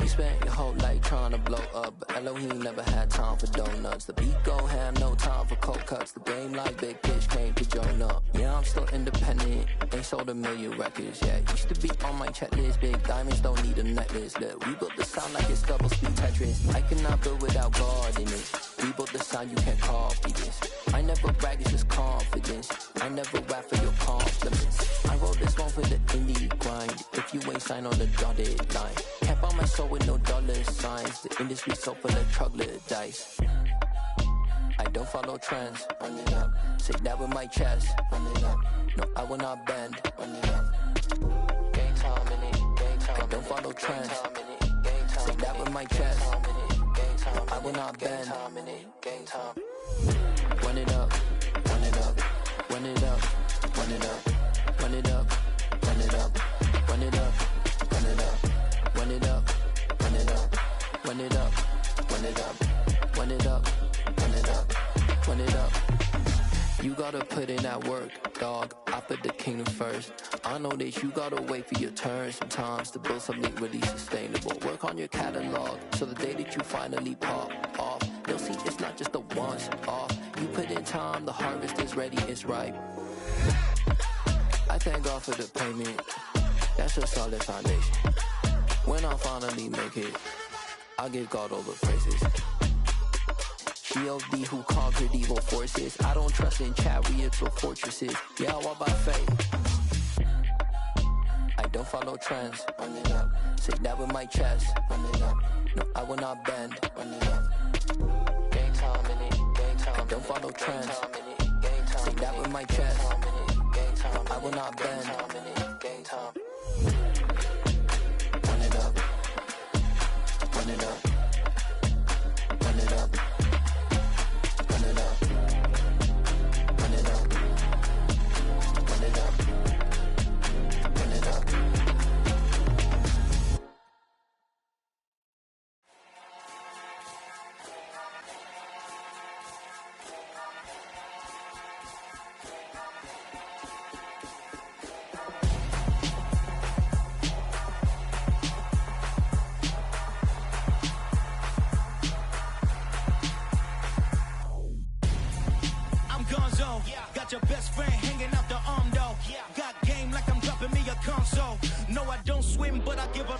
You spent your whole life trying to blow up, but Elohim never had time for donuts. The beat go ham, no time for cold cuts. The game like Big Fish came to join up. Yeah, I'm still independent, ain't sold a million records yet. Used to be on my checklist, big diamonds don't need a necklace. Look, we built the sound like it's double speed Tetris. I cannot build without God in it. We built the sound, you can't copy this. I never brag, it's just confidence. I never rap for your compliments. I wrote this one for the indie grind. If you ain't signed on the dotted line, can't buy my soul with no dollar signs. The industry so full of troglodytes. I don't follow trends. Run it up. Say that with my chest. Run it up. No, I will not bend. Run it up. Gang time in it. Gang time. I don't follow trends. Say that with my chest. No, I will not bend. Gang time. Run it up. Run it up. Run it up. Run it up. Run it up. Run it up. Run it up. Run it up. Run it up. Run it up. Run it up. Run it up. Run it up. Run it up. Run it up. You gotta put in that work, dog. I put the kingdom first. I know that you gotta wait for your turn sometimes to build something really sustainable. Work on your catalog so the day that you finally pop off, they'll see it's not just a once off. You put in time, the harvest is ready, it's ripe. I thank God for the payment. That's a solid foundation. When I finally make it, I'll give God all the praises. G.O.D. who conquered evil forces. I don't trust in chariots or fortresses. Yeah, I walk by faith. I don't follow trends. Run it up. Say that with my chest. Run it up. No, I will not bend. Run it up. Gang time in it. Gang time. I don't follow trends. Say that with my chest. No, I will not bend. Gang time. Run it up. Run it up. Run it up. Run it up. Run it up. Run it up. Run it up. Got your best friend hanging out the arm though. Got game like I'm dropping me a console. No, I don't swim, but I give a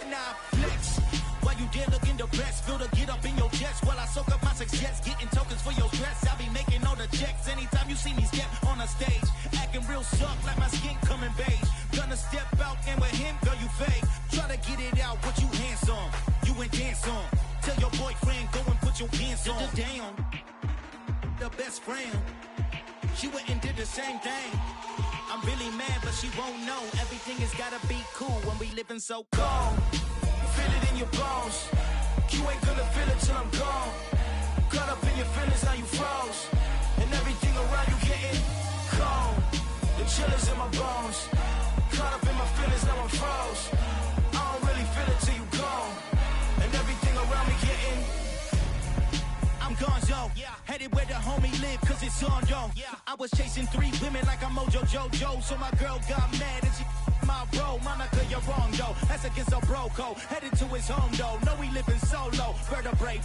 nah flex. While you there looking depressed, feel the get up in your chest while I soak up my success, getting tokens for your stress. I be making all the checks anytime you see me step on a stage, acting real suck like my skin coming beige. Gonna step out and with him, girl, you fake. Try to get it out, but you handsome, you ain't dance on. Tell your boyfriend go and put your pants on. Down, the best friend. She went and did the same thing. I'm really mad, but she won't know. Everything has gotta be cool when we living so cold. Feel it in your bones. You ain't gonna feel it till I'm gone. Caught up in your feelings, now you froze. And everything around you getting cold. The chill is in my bones. Caught up in my feelings, now I'm froze. I don't really feel it till you gone. And everything around me getting I'm gonzo, headed where the homie live, cause it's on, yo. I was chasing 3 women like I'm Mojo Jojo, so my girl got mad and she my bro. Monica, you're wrong, though. That's against a bro code. Headed to his home, though. No, he living solo. Vertebrae,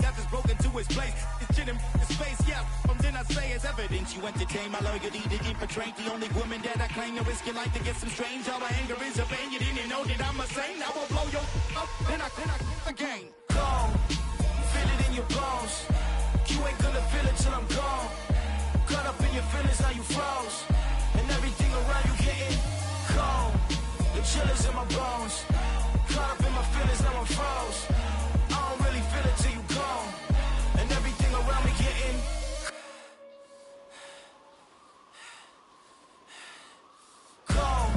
got this broken to his place. This shit in his face, yeah. From then I say it's evidence. You entertain my loyalty to infiltrate. The only woman that I claim to risk your life to get some strange. All my anger is a pain. You didn't know that I'm a saint. I will blow your up, then I again. Gone. Feel it in your bones. You ain't gonna feel it till I'm gone. Caught up in your feelings, now you froze. And everything around you getting cold. The chill is in my bones. Caught up in my feelings, now I'm froze. I don't really feel it till you gone. And everything around me getting cold.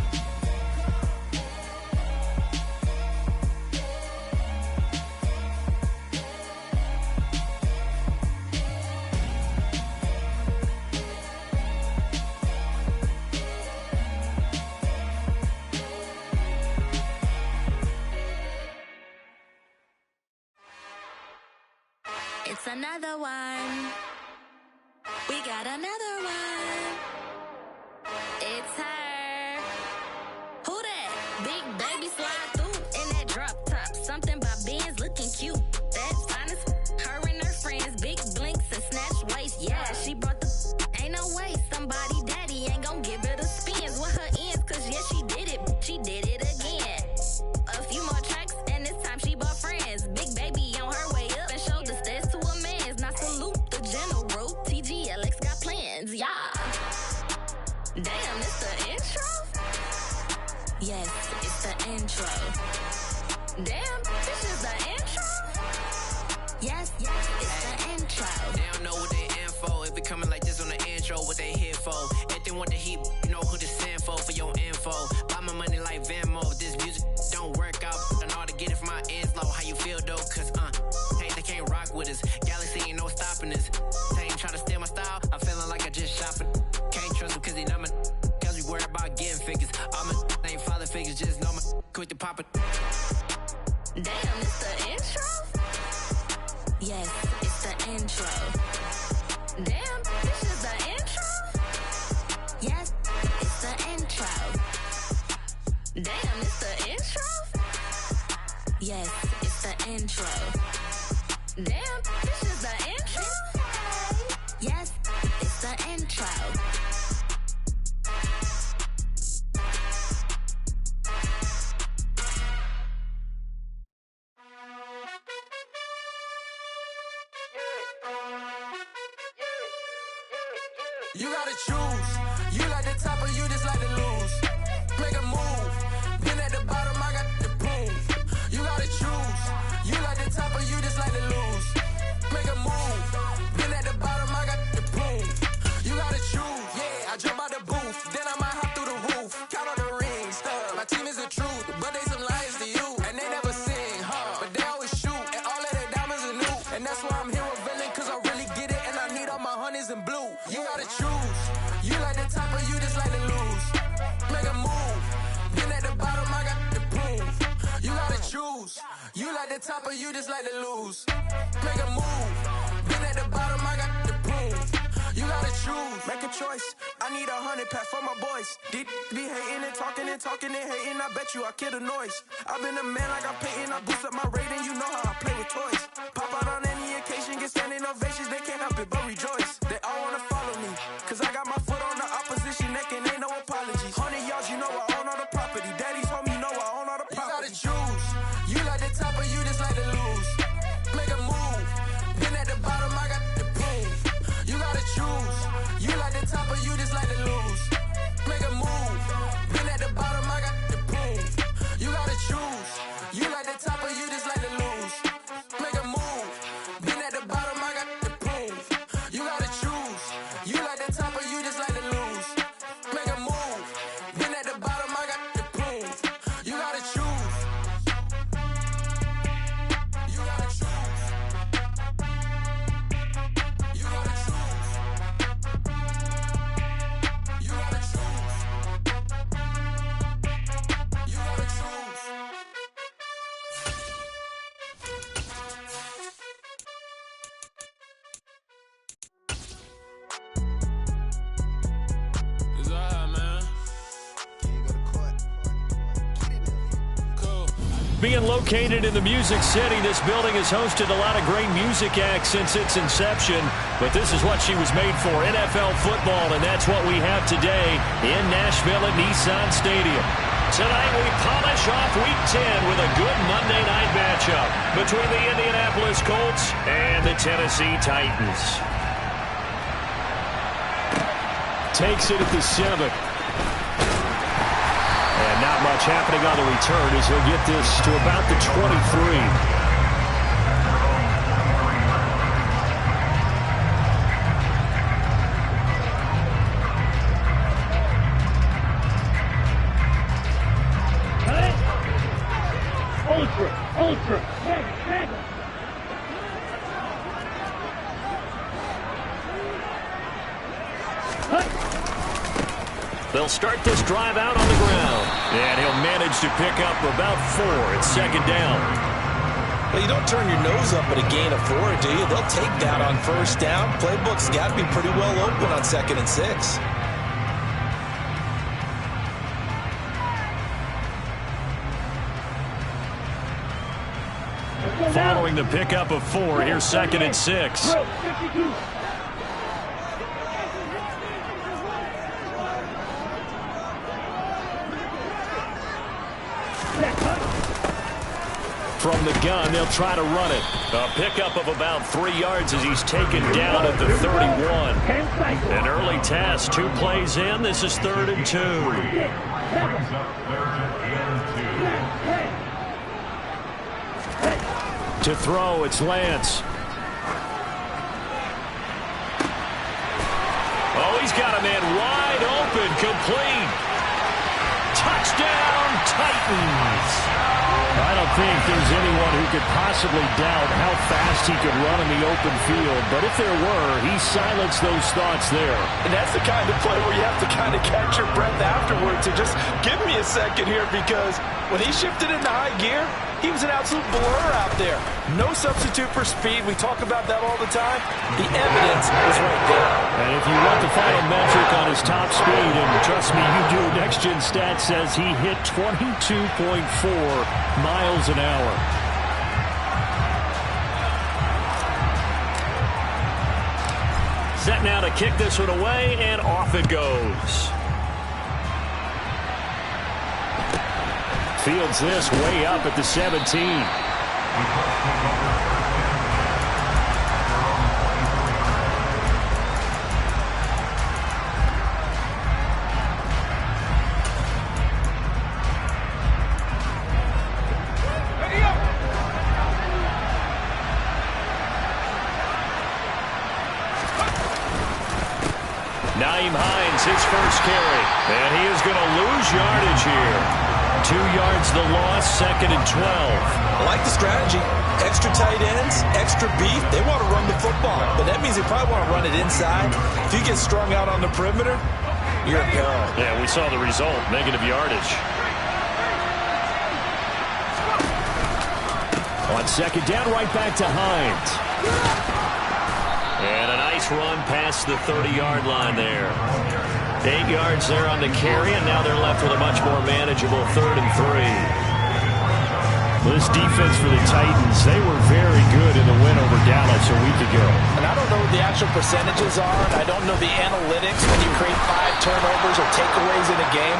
It's another one. We got another one. It's her. Who that? Big baby slide through in that drop top. intro. Damn, this is the intro? Yes, it's the intro. They don't know what they in for. If it coming like this on the intro, what they here for? If they want the heat, you know who to send for your info. Buy my money like Venmo. If this music don't work out, I know how to get it from my ends low. How you feel though? Cause hey, they can't rock with us. Galaxy ain't no stopping us. They ain't try to steal my style. I'm feeling like I just shot for. Can't trust them cause they not my. Cause we worried about getting figures. All my ain't father figures, just know my quick to pop it. Damn, it's the intro? Yes, it's the intro. Damn, this is the intro? Yes, it's the intro. Damn, it's the intro? Yes, it's the intro. Damn, this is the intro? Yes, it's the intro. You gotta choose. You like the top or you just like to lose. Make a move. Been at the bottom, I got the boom. You gotta choose. You like the top or you just like to lose. Make a move. Been at the bottom, I got the boom. You gotta choose. Yeah, I jump out the booth. Then I might hop through the roof. Count all the rings. My team is the truth, but they some liars to you. And they never sing, but they always shoot. And all of their diamonds are new. And that's why I'm here revealing, cause I really get it. And I need all my honeys in blue. You gotta choose. You like the top or you just like to lose. Make a move. Been at the bottom, I got the boom. You gotta choose. You like the top or you just like to lose. Make a move. Been at the bottom, I got the boom. You gotta choose. Make a choice. I need 100 pack for my boys. Deep be hating and talking and hating. I bet you I kill the noise. I've been a man like I'm Peyton. I boost up my rating. You know how I play with toys. Pop out on any occasion, get standing ovations. They can't help it but rejoice. They all wanna follow me, cause I got my foot on the opposition neck and ain't no apologies. 100 yards, you know I own all the property. Daddy's home, you know I own all the property. You gotta choose. You like the top or you just like to lose. Make a move. Been at the bottom, I got the boom. You gotta choose. You like the top or you just like to lose. Make a move. Been at the bottom, I got the boom. You gotta choose. You like the top or you just like to lose. Make a move. Been at the bottom, I got the boom. You gotta choose. You like the top or you just like to lose. Make a move. Been at the bottom, I got the boom. You gotta choose. You gotta choose. You gotta choose. You gotta choose. You gotta choose. It's alright, man. Cool. Being located in the Music City, this building has hosted a lot of great music acts since its inception, but this is what she was made for, NFL football, and that's what we have today in Nashville at Nissan Stadium. Tonight we polish off Week 10 with a good Monday night matchup between the Indianapolis Colts and the Tennessee Titans. Takes it at the 7. And not much happening on the return as he'll get this to about the 23. Ultra. They'll start this drive out on the ground. And he'll manage to pick up about 4 at second down. Well, you don't turn your nose up at a gain of 4, do you? They'll take that on first down. Playbook's got to be pretty well open on 2nd and 6. Following the pickup of 4, here's 2nd and 6. From the gun, they'll try to run it. A pickup of about 3 yards as he's taken down at the 31. An early task, 2 plays in. This is 3rd and 2. To throw, it's Lance. Oh, he's got a man wide open, complete. Touchdown, Titans. I don't think there's anyone who could possibly doubt how fast he could run in the open field. But if there were, he silenced those thoughts there. And that's the kind of play where you have to kind of catch your breath afterwards and just give me a second here, because when he shifted into high gear, he was an absolute blur out there. No substitute for speed. We talk about that all the time. The evidence is right there. And if you want the final metric on his top speed, and trust me, you do, Next Gen Stats says he hit 22.4 miles an hour. Set now to kick this one away, and off it goes. Fields this way up at the 17. His first carry, and he is going to lose yardage here. 2 yards the loss, 2nd and 12. I like the strategy. Extra tight ends, extra beef. They want to run the football, but that means they probably want to run it inside. If you get strung out on the perimeter, you're in peril. Yeah, we saw the result, negative yardage. On 2nd down, right back to Hines. And a nice run past the 30-yard line there. 8 yards there on the carry, and now they're left with a much more manageable 3rd and 3. This defense for the Titans, they were very good in the win over Dallas a week ago. And I don't know what the actual percentages are, and I don't know the analytics when you create 5 turnovers or takeaways in a game.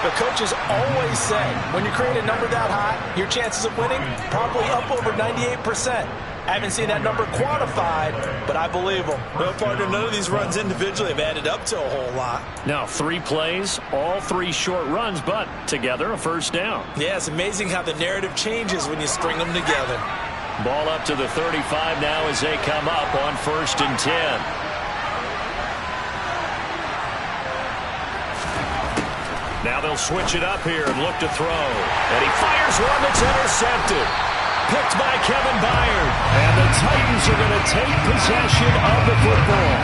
But coaches always say, when you create a number that high, your chances of winning probably up over 98%. I haven't seen that number quantified, but I believe them. Well, partner, none of these runs individually have added up to a whole lot. Now, 3 plays, all 3 short runs, but together a first down. Yeah, it's amazing how the narrative changes when you string them together. Ball up to the 35 now as they come up on 1st and 10. Now they'll switch it up here and look to throw. And he fires one that's intercepted. Picked by Kevin Byard. And the Titans are going to take possession of the football.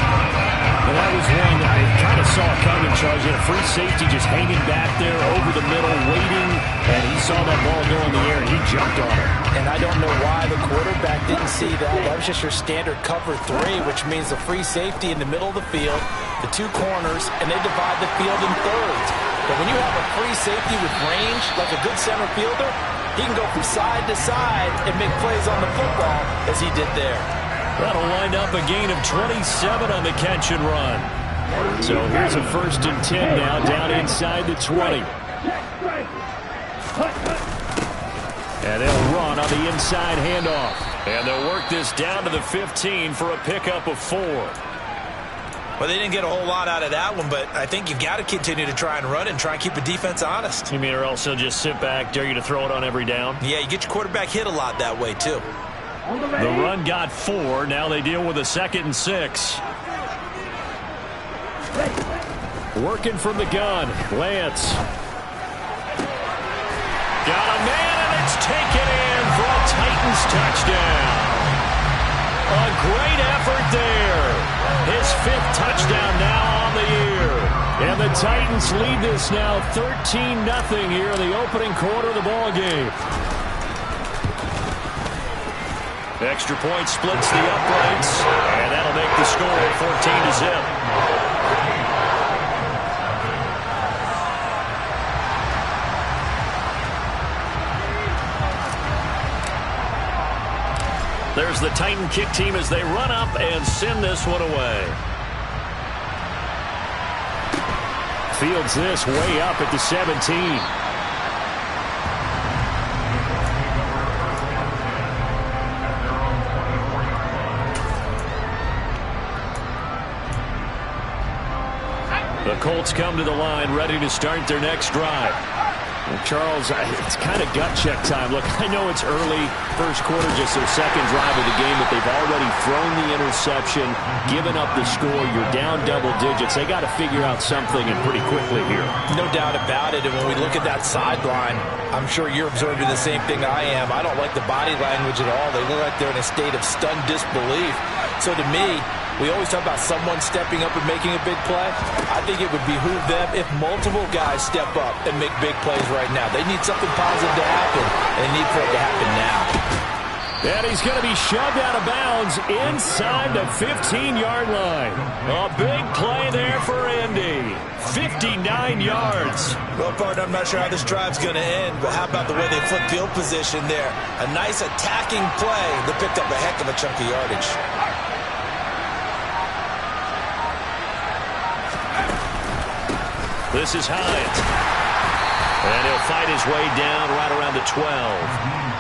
And that was one that I kind of saw coming, Charles. He had a free safety just hanging back there over the middle, waiting. And he saw that ball go in the air, and he jumped on it. And I don't know why the quarterback didn't see that. That was just your standard cover 3, which means the free safety in the middle of the field, the 2 corners, and they divide the field in thirds. But when you have a free safety with range, like a good center fielder, he can go from side to side and make plays on the football as he did there. That'll wind up a gain of 27 on the catch and run. So here's a 1st and 10 now, down inside the 20. And they'll run on the inside handoff. And they'll work this down to the 15 for a pickup of 4. Well, they didn't get a whole lot out of that one, but I think you've got to continue to try and run and try and keep the defense honest. You mean or else they'll just sit back, dare you to throw it on every down? Yeah, you get your quarterback hit a lot that way, too. The run got 4. Now they deal with a 2nd and 6. Working from the gun. Lance. Got a man, and it's taken in for a Titans touchdown. A great effort there. His 5th touchdown now on the year. And the Titans lead this now 13-0 here in the opening quarter of the ball game. Extra point splits the uprights, and that'll make the score 14-0. There's the Titan kick team as they run up and send this one away. Fields this way up at the 17. The Colts come to the line ready to start their next drive. Well, Charles, it's kind of gut check time. Look, I know it's early, first quarter, just their second drive of the game, but they've already thrown the interception, given up the score. You're down double digits. They got to figure out something, and pretty quickly here. No doubt about it. And when we look at that sideline, I'm sure you're observing the same thing I am. I don't like the body language at all. They look like they're in a state of stunned disbelief. So to me, we always talk about someone stepping up and making a big play. I think it would behoove them if multiple guys step up and make big plays right now. They need something positive to happen, and they need for it to happen now. And he's going to be shoved out of bounds inside the 15-yard line. A big play there for Indy. 59 yards. Well, partner, I'm not sure how this drive's going to end, but how about the way they flip field position there? A nice attacking play that picked up a heck of a chunk of yardage. This is Hines. And he'll fight his way down right around the 12.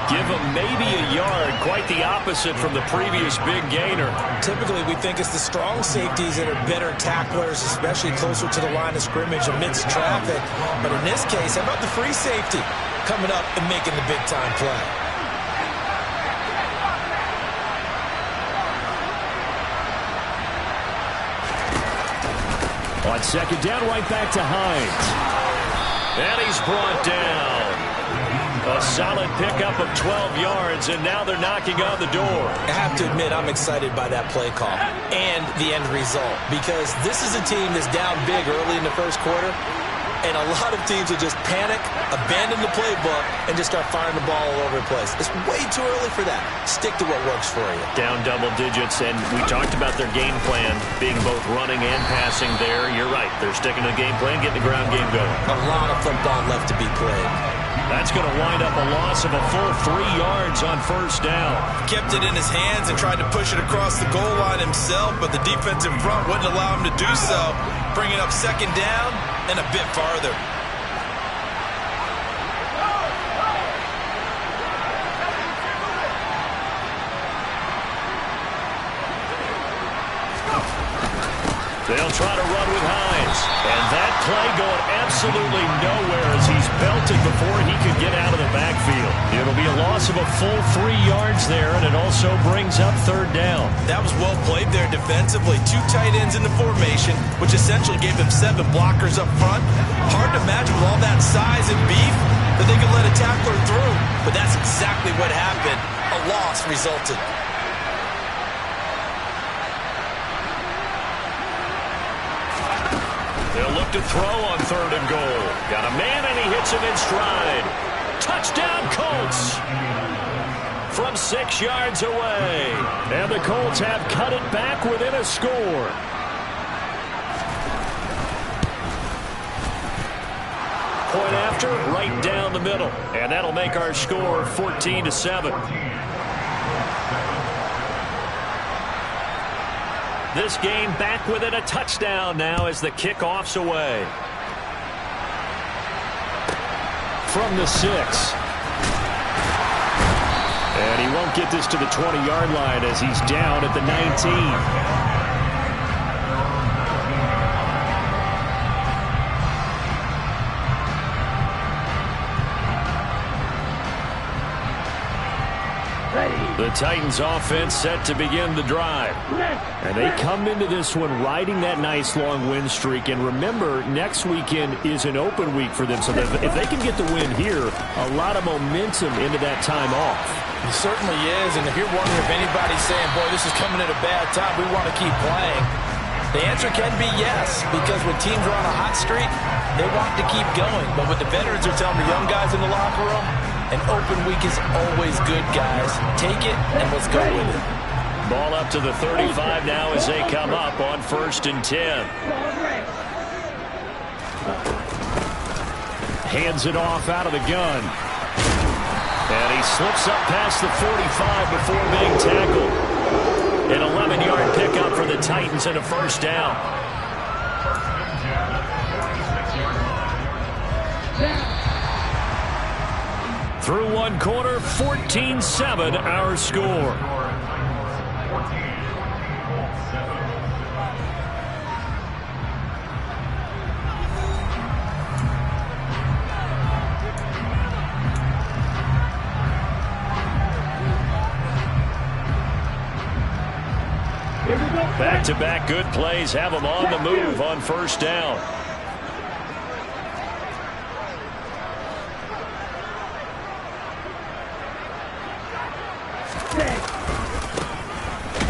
Give him maybe a yard. Quite the opposite from the previous big gainer. Typically, we think it's the strong safeties that are better tacklers, especially closer to the line of scrimmage amidst traffic. But in this case, how about the free safety coming up and making the big-time play? On second down, right back to Hines. And he's brought down. A solid pickup of 12 yards, and now they're knocking on the door. I have to admit, I'm excited by that play call and the end result, because this is a team that's down big early in the first quarter, and a lot of teams will just panic, abandon the playbook, and just start firing the ball all over the place. It's way too early for that. Stick to what works for you. Down double digits, and we talked about their game plan being both running and passing there. You're right. They're sticking to the game plan, getting the ground game going. A lot of football left to be played. That's going to wind up a loss of a full 3 yards on first down. Kept it in his hands and tried to push it across the goal line himself, but the defensive front wouldn't allow him to do so. Bringing up second down and a bit farther. They'll try to run with Hines. And that play going absolutely nowhere as he's belted before he could get out of the backfield. It'll be a loss of a full 3 yards there, and it also brings up third down. That was well played there defensively. 2 tight ends in the formation, which essentially gave them 7 blockers up front. Hard to imagine with all that size and beef that they could let a tackler through. But that's exactly what happened. A loss resulted. They'll look to throw on third and goal. Got a man, and he hits him in stride. Touchdown, Colts! From 6 yards away. And the Colts have cut it back within a score. Point after, right down the middle. And that'll make our score 14-7. This game back within a touchdown now as the kickoff's away. From the 6. And he won't get this to the 20-yard line as he's down at the 19. The Titans offense set to begin the drive. And they come into this one riding that nice long win streak. And remember, next weekend is an open week for them. So that if they can get the win here, a lot of momentum into that time off. It certainly is. And if you're wondering if anybody's saying, boy, this is coming at a bad time, we want to keep playing, the answer can be yes. Because when teams are on a hot streak, they want to keep going. But what the veterans are telling the young guys in the locker room, an open week is always good, guys. Take it, and let's go with it. Ball up to the 35 now as they come up on 1st and 10. Hands it off out of the gun. And he slips up past the 45 before being tackled. An 11-yard pickup for the Titans and a first down. Through one quarter, 14-7 our score. Back-to-back good plays have them on the move on first down.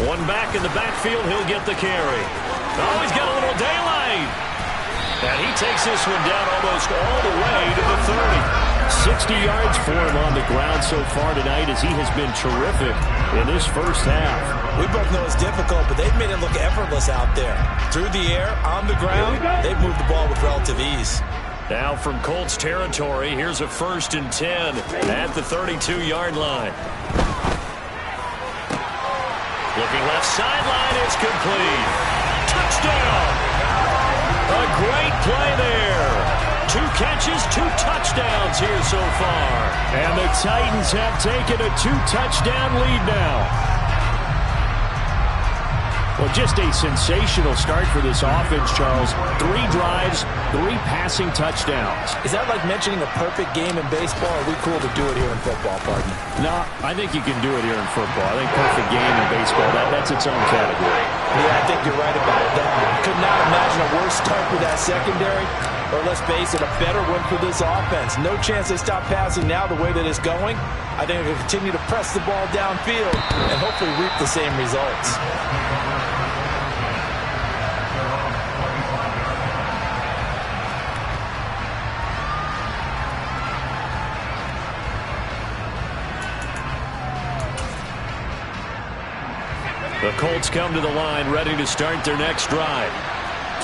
One back in the backfield, he'll get the carry. Oh, he's got a little daylight. And he takes this one down almost all the way to the 30. 60 yards for him on the ground so far tonight as he has been terrific in this first half. We both know it's difficult, but they've made it look effortless out there. Through the air, on the ground, they've moved the ball with relative ease. Now from Colts territory, here's a 1st and 10 at the 32-yard line. Looking left sideline, it's complete. Touchdown! A great play there. 2 catches, 2 touchdowns here so far. And the Titans have taken a 2-touchdown lead now. Well, just a sensational start for this offense, Charles. 3 drives, 3 passing touchdowns. Is that like mentioning a perfect game in baseball? Or are we cool to do it here in football, partner? No, I think you can do it here in football. I think perfect game in baseball, that's its own category. Yeah, I think you're right about that. Could not imagine a worse start for that secondary. Or let's face it, a better one for this offense. No chance they stop passing now the way that it's going. I think they'll continue to press the ball downfield and hopefully reap the same results. The Colts come to the line ready to start their next drive.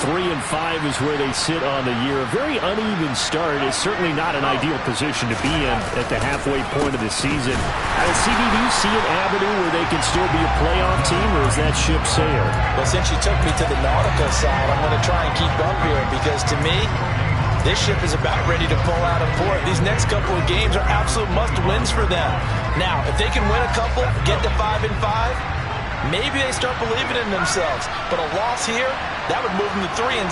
3-5 is where they sit on the year. A very uneven start is certainly not an ideal position to be in at the halfway point of the season. CD, do you see an avenue where they can still be a playoff team, or is that ship sailed? Well, since you took me to the nautical side, I'm going to try and keep up here because to me, this ship is about ready to pull out of port. These next couple of games are absolute must-wins for them. Now, if they can win a couple, get to 5-5, maybe they start believing in themselves. But a loss here, that would move them to 3-6.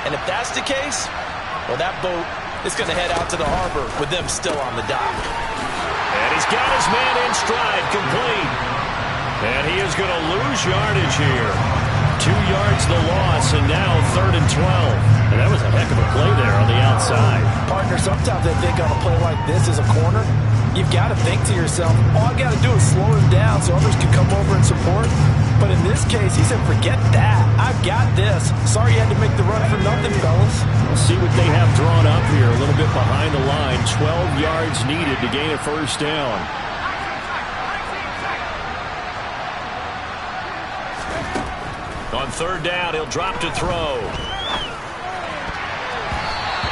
And if that's the case, well, that boat is going to head out to the harbor with them still on the dock. And he's got his man in stride, complete. And he is going to lose yardage here. 2 yards the loss, and now 3rd and 12. And that was a heck of a play there on the outside. Partner, sometimes I think on a play like this as a corner, you've got to think to yourself, all I got to do is slow him down so others can come over and support. But in this case, he said, forget that. I've got this. Sorry you had to make the run for nothing, fellas. We'll see what they have drawn up here. A little bit behind the line. 12 yards needed to gain a first down. On 3rd down, he'll drop to throw.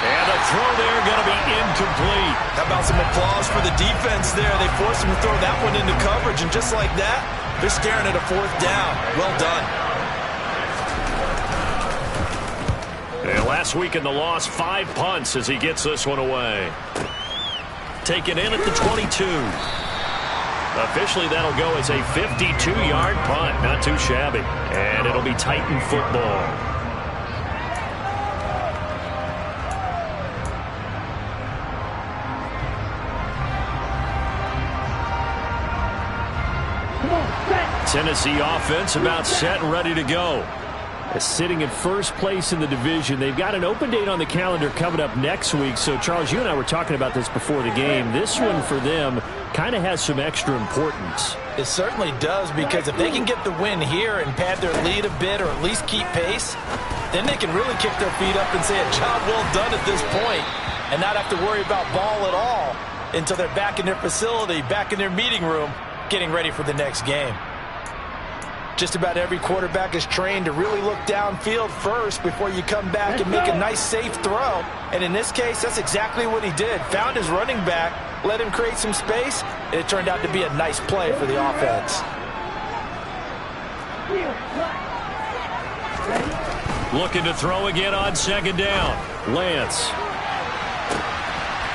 And the throw there going to be incomplete. How about some applause for the defense there? They forced him to throw that one into coverage, and just like that, they're staring at a 4th down. Well done. And last week in the loss, 5 punts as he gets this one away. Taken in at the 22. Officially, that'll go as a 52-yard punt. Not too shabby. And it'll be Titan football. Tennessee offense about set and ready to go. Sitting in first place in the division. They've got an open date on the calendar coming up next week. So, Charles, you and I were talking about this before the game. This one for them kind of has some extra importance. It certainly does, because if they can get the win here and pad their lead a bit or at least keep pace, then they can really kick their feet up and say a job well done at this point and not have to worry about ball at all until they're back in their facility, back in their meeting room, getting ready for the next game. Just about every quarterback is trained to really look downfield first before you come back and make a nice, safe throw. And in this case, that's exactly what he did. Found his running back, let him create some space, and it turned out to be a nice play for the offense. Looking to throw again on 2nd down. Lance.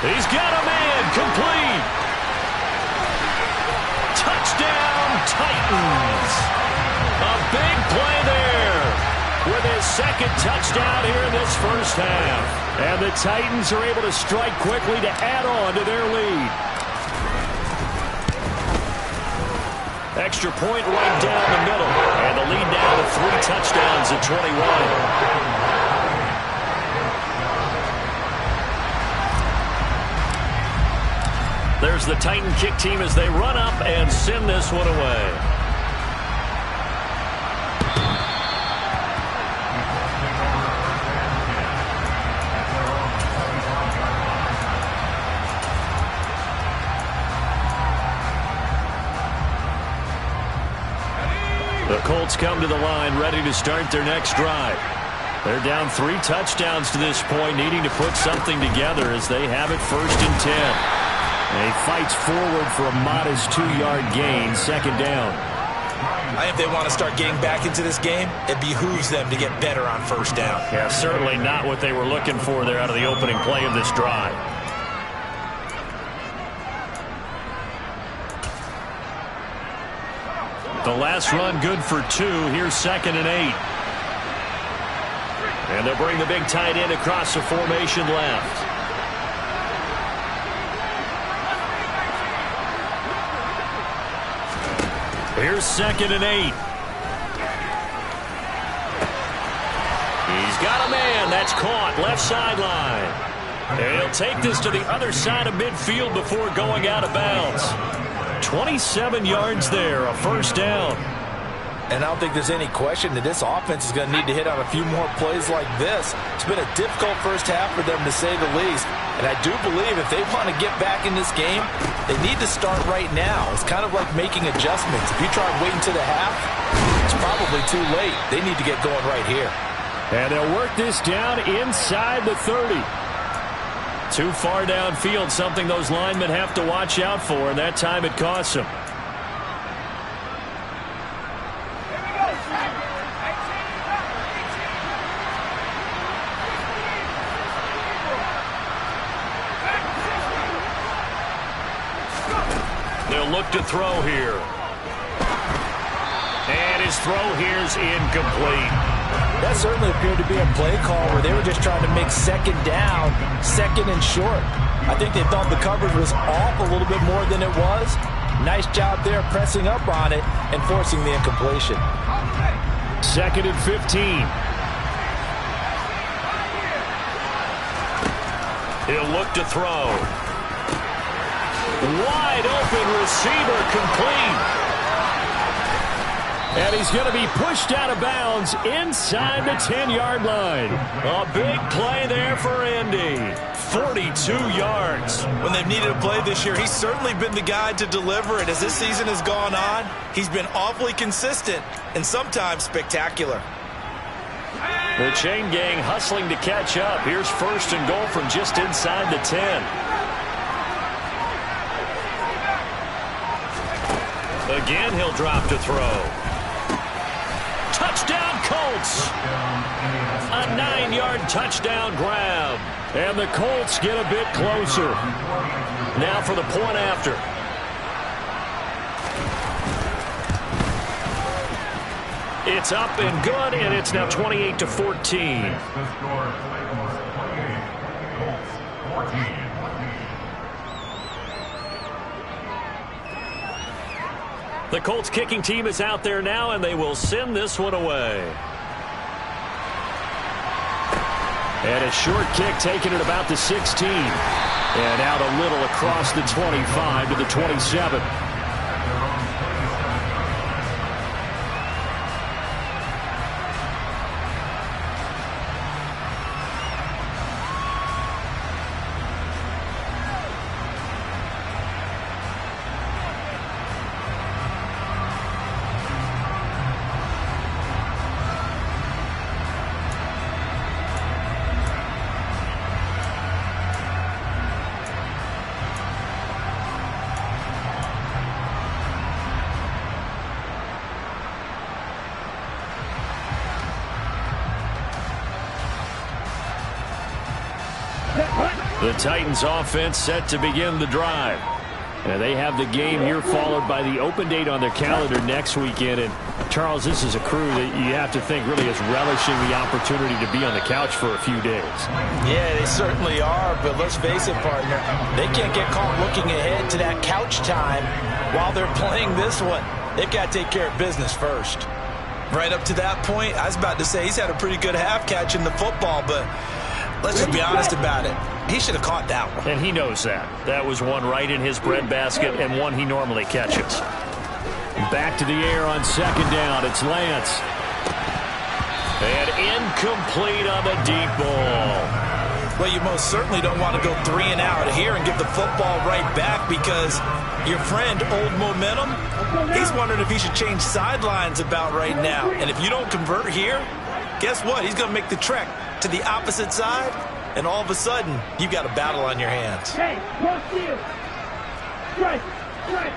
He's got a man, complete. Touchdown, Titans. A big play there with his 2nd touchdown here in this first half. And the Titans are able to strike quickly to add on to their lead. Extra point right down the middle. And the lead now to 3 touchdowns at 21. There's the Titan kick team as they run up and send this one away. The Colts come to the line ready to start their next drive. They're down 3 touchdowns to this point, needing to put something together as they have it 1st and 10. And he fights forward for a modest 2-yard gain, 2nd down. I think if they want to start getting back into this game, it behooves them to get better on 1st down. Yeah, certainly not what they were looking for there out of the opening play of this drive. The last run good for 2. Here's 2nd and 8. And they'll bring the big tight end across the formation left. Here's 2nd and 8. He's got a man. That's caught. Left sideline. And he'll take this to the other side of midfield before going out of bounds. 27 yards there, a 1st down. And I don't think there's any question that this offense is going to need to hit on a few more plays like this. It's been a difficult first half for them, to say the least. And I do believe if they want to get back in this game, they need to start right now. It's kind of like making adjustments. If you try waiting to the half, it's probably too late. They need to get going right here. And they'll work this down inside the 30. Too far downfield, something those linemen have to watch out for, and that time it costs them. They'll look to throw here. And his throw here's incomplete. That certainly appeared to be a play call where they were just trying to make 2nd down, 2nd and short. I think they thought the coverage was off a little bit more than it was. Nice job there pressing up on it and forcing the incompletion. 2nd and 15. He'll look to throw. Wide open receiver, complete. And he's going to be pushed out of bounds inside the 10-yard line. A big play there for Indy. 42 yards. When they've needed a play this year, he's certainly been the guy to deliver it. As this season has gone on, he's been awfully consistent and sometimes spectacular. The chain gang hustling to catch up. Here's 1st and goal from just inside the 10. Again, he'll drop to throw. Touchdown, Colts. A 9-yard touchdown grab. And the Colts get a bit closer. Now for the point after. It's up and good, and it's now 28-14. The Colts kicking team is out there now, and they will send this one away. And a short kick taken at about the 16. And out a little across the 25 to the 27. The Titans offense set to begin the drive. And they have the game here followed by the open date on their calendar next weekend. And Charles, this is a crew that you have to think really is relishing the opportunity to be on the couch for a few days. Yeah, they certainly are, but let's face it, partner, they can't get caught looking ahead to that couch time while they're playing this one. they've got to take care of business first. Right up to that point, I was about to say he's had a pretty good half catching the football, but let's just be honest about it. He should have caught that one. And he knows that. That was one right in his breadbasket and one he normally catches. Back to the air on second down. It's Lance. And incomplete on the deep ball. Well, you most certainly don't want to go 3 and out here and give the football right back because your friend, Old Momentum, he's wondering if he should change sidelines about right now. And if you don't convert here, guess what? He's going to make the trek to the opposite side, and all of a sudden, you've got a battle on your hands. Hey, cross field. Strike, strike.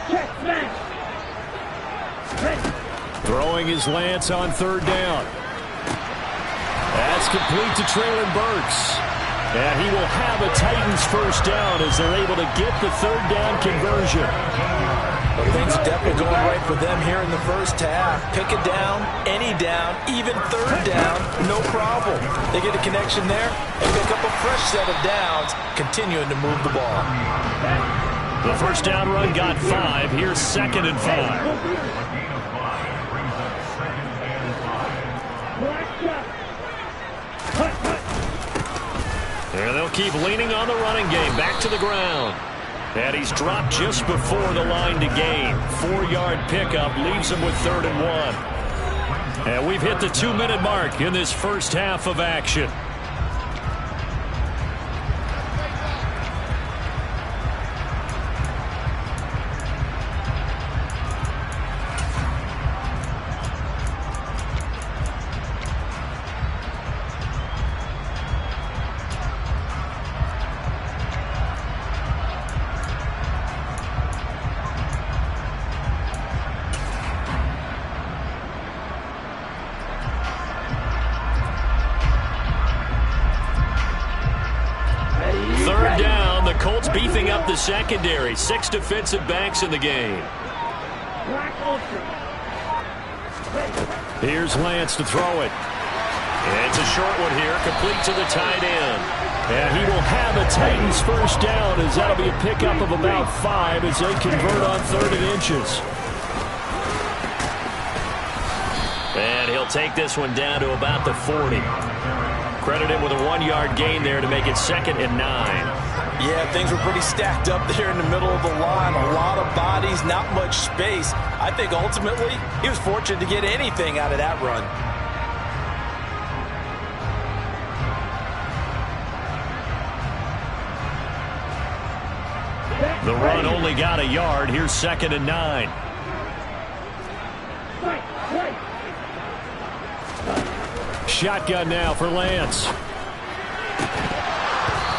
Check, smash. Throwing his Lance on third down. That's complete to Traylon Burks. And he will have a Titans first down as they're able to get the third down conversion. Well, things are definitely going right for them here in the first half. Pick a down, any down, even third down, no problem. They get a connection there and pick up a fresh set of downs, continuing to move the ball. The first down run got 5. Here's 2nd and 5. And they'll keep leaning on the running game. Back to the ground. And he's dropped just before the line to gain. 4-yard pickup leaves him with 3rd and 1. And we've hit the 2-minute mark in this first half of action. Colts beefing up the secondary. 6 defensive backs in the game. Here's Lance to throw it. It's a short one here, complete to the tight end. And he will have a Titans first down as that'll be a pickup of about 5 as they convert on 3rd and inches. And he'll take this one down to about the 40. Credit him with a 1-yard gain there to make it 2nd and 9. Yeah, things were pretty stacked up there in the middle of the line. A lot of bodies, not much space. I think ultimately he was fortunate to get anything out of that run. The run only got a yard. Here's 2nd and 9. Shotgun now for Lance.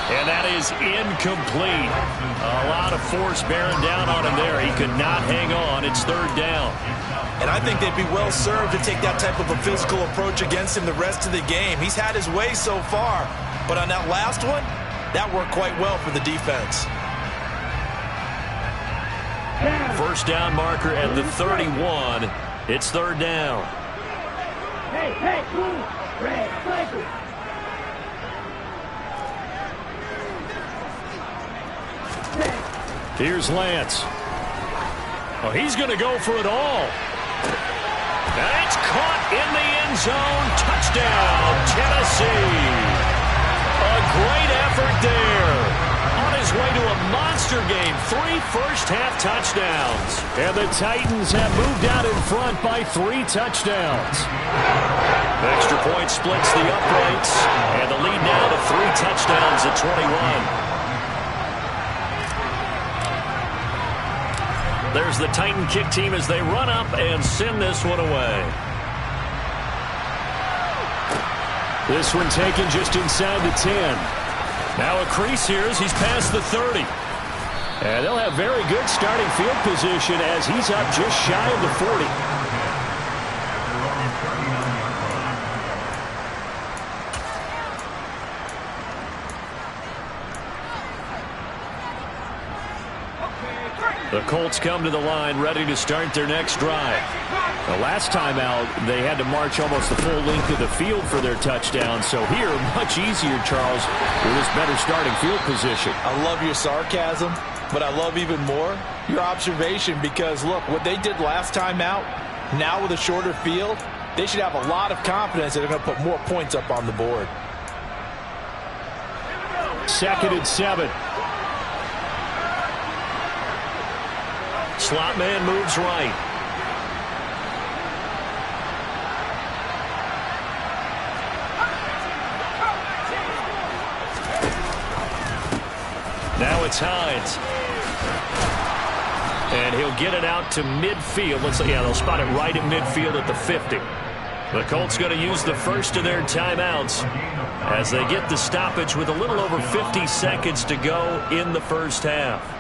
And that is incomplete. A lot of force bearing down on him there. He could not hang on. It's 3rd down. And I think they'd be well served to take that type of a physical approach against him the rest of the game. He's had his way so far, but on that last one, that worked quite well for the defense. First down marker at the 31. It's 3rd down. Hey, move. Red, cycle. Here's Lance. Oh, he's going to go for it all. That's caught in the end zone. Touchdown, Tennessee. A great effort there. On his way to a monster game. 3 first-half touchdowns. And the Titans have moved out in front by 3 touchdowns. Extra point splits the uprights. And the lead now to 3 touchdowns at 21. There's the Titan kick team as they run up and send this one away. This one taken just inside the 10. Now a crease here as he's past the 30. And they'll have very good starting field position as he's up just shy of the 40. The Colts come to the line ready to start their next drive. The last time out, they had to march almost the full length of the field for their touchdown. So here, much easier, Charles, with this better starting field position. I love your sarcasm, but I love even more your observation because, look, what they did last time out, now with a shorter field, they should have a lot of confidence that they're going to put more points up on the board. 2nd and 7. Slot man moves right. Now it's Hines. And he'll get it out to midfield. Let's see, yeah, they'll spot it right at midfield at the 50. The Colts going to use the first of their timeouts as they get the stoppage with a little over 50 seconds to go in the first half.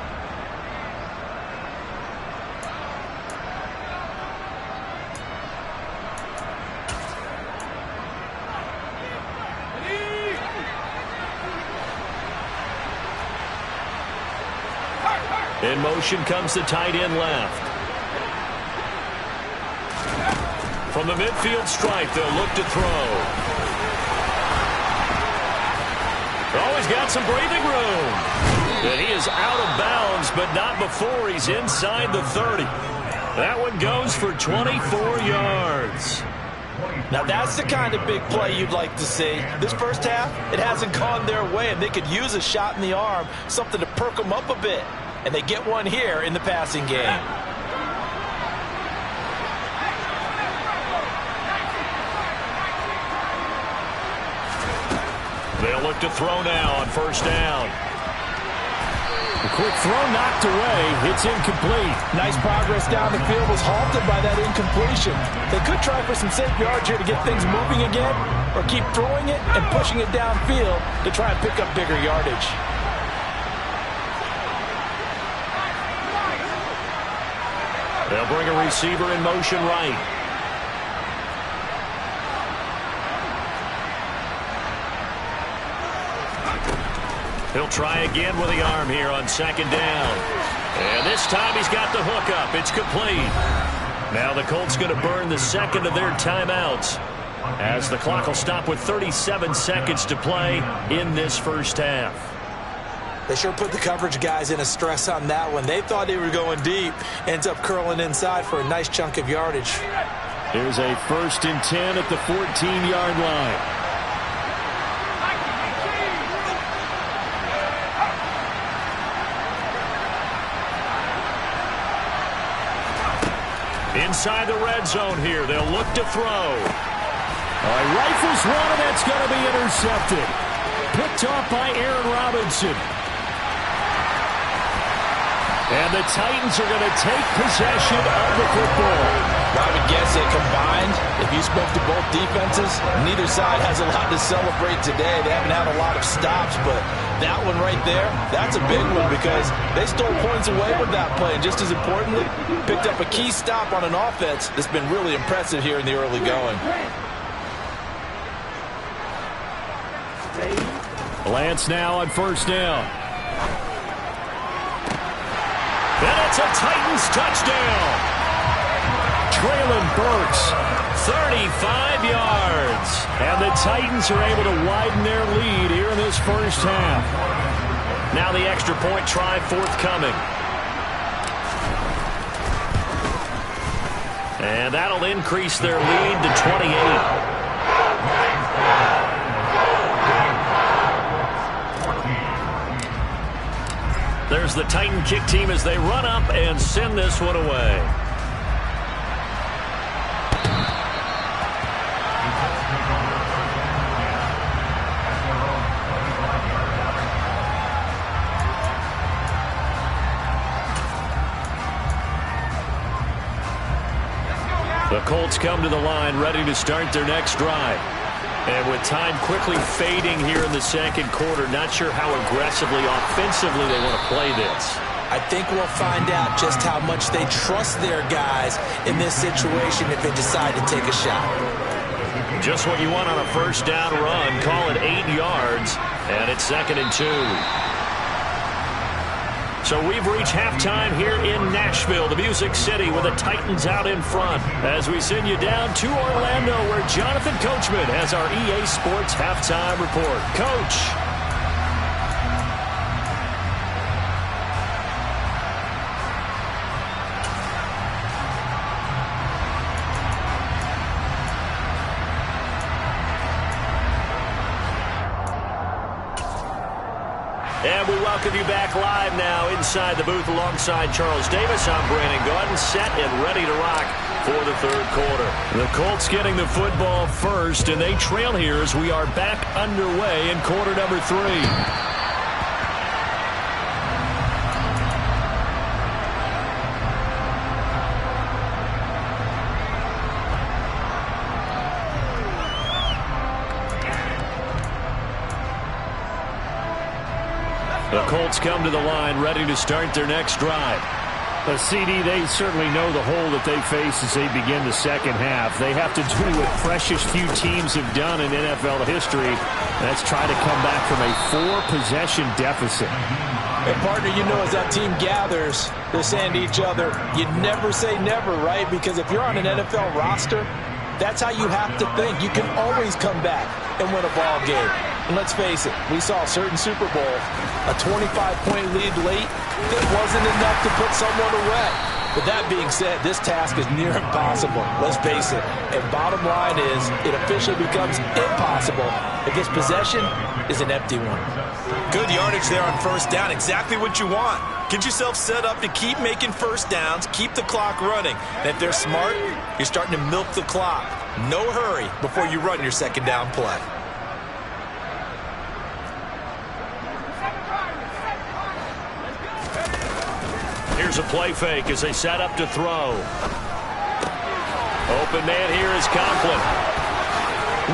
In motion comes the tight end left. From the midfield stripe, they'll look to throw. Oh, he's got some breathing room. And he is out of bounds, but not before he's inside the 30. That one goes for 24 yards. Now, that's the kind of big play you'd like to see. This first half, it hasn't gone their way, and they could use a shot in the arm, something to perk them up a bit. And they get one here in the passing game. They'll look to throw now on first down. A quick throw knocked away. It's incomplete. Nice progress down the field was halted by that incompletion. They could try for some safe yards here to get things moving again, or keep throwing it and pushing it downfield to try and pick up bigger yardage. They'll bring a receiver in motion right. He'll try again with the arm here on second down. And this time he's got the hook up. It's complete. Now the Colts going to burn the second of their timeouts as the clock will stop with 37 seconds to play in this first half. They sure put the coverage guys in a stress on that one. They thought they were going deep. Ends up curling inside for a nice chunk of yardage. Here's a 1st and 10 at the 14-yard line. Inside the red zone here. They'll look to throw. Rifles one, and that's going to be intercepted. Picked off by Aaron Robinson. And the Titans are going to take possession of the football. I would guess that combined, if you spoke to both defenses, neither side has a lot to celebrate today. They haven't had a lot of stops, but that one right there, that's a big one because they stole points away with that play. And just as importantly, picked up a key stop on an offense that's been really impressive here in the early going. Lance now on first down. And it's a Titans touchdown. Traylon Burks, 35 yards. And the Titans are able to widen their lead here in this first half. Now the extra point try forthcoming. And that'll increase their lead to 28. There's the Titan kick team as they run up and send this one away. The Colts come to the line ready to start their next drive. And with time quickly fading here in the second quarter, not sure how aggressively, offensively they want to play this. I think we'll find out just how much they trust their guys in this situation if they decide to take a shot. Just what you want on a first down run. Call it 8 yards, and it's 2nd and 2. So we've reached halftime here in Nashville, the Music City, with the Titans out in front. As we send you down to Orlando, where Jonathan Coachman has our EA Sports halftime report. Coach. And we welcome you back live now inside the booth alongside Charles Davis. I'm Brandon Gaudin, set and ready to rock for the third quarter. The Colts getting the football first, and they trail here as we are back underway in quarter number 3. The Colts come to the line ready to start their next drive. CD, they certainly know the hole that they face as they begin the second half. They have to do what precious few teams have done in NFL history. That's try to come back from a 4-possession deficit. And partner, you know, as that team gathers, they're saying to each other, you never say never, right? Because if you're on an NFL roster, that's how you have to think. You can always come back and win a ball game. And let's face it, we saw a certain Super Bowl, a 25-point lead late that wasn't enough to put someone away. But that being said, this task is near impossible. Let's face it. And bottom line is, it officially becomes impossible if this possession is an empty one. Good yardage there on first down. Exactly what you want. Get yourself set up to keep making first downs, keep the clock running. And if they're smart, you're starting to milk the clock. No hurry before you run your second down play. Here's a play fake as they set up to throw. Open man here is Conklin.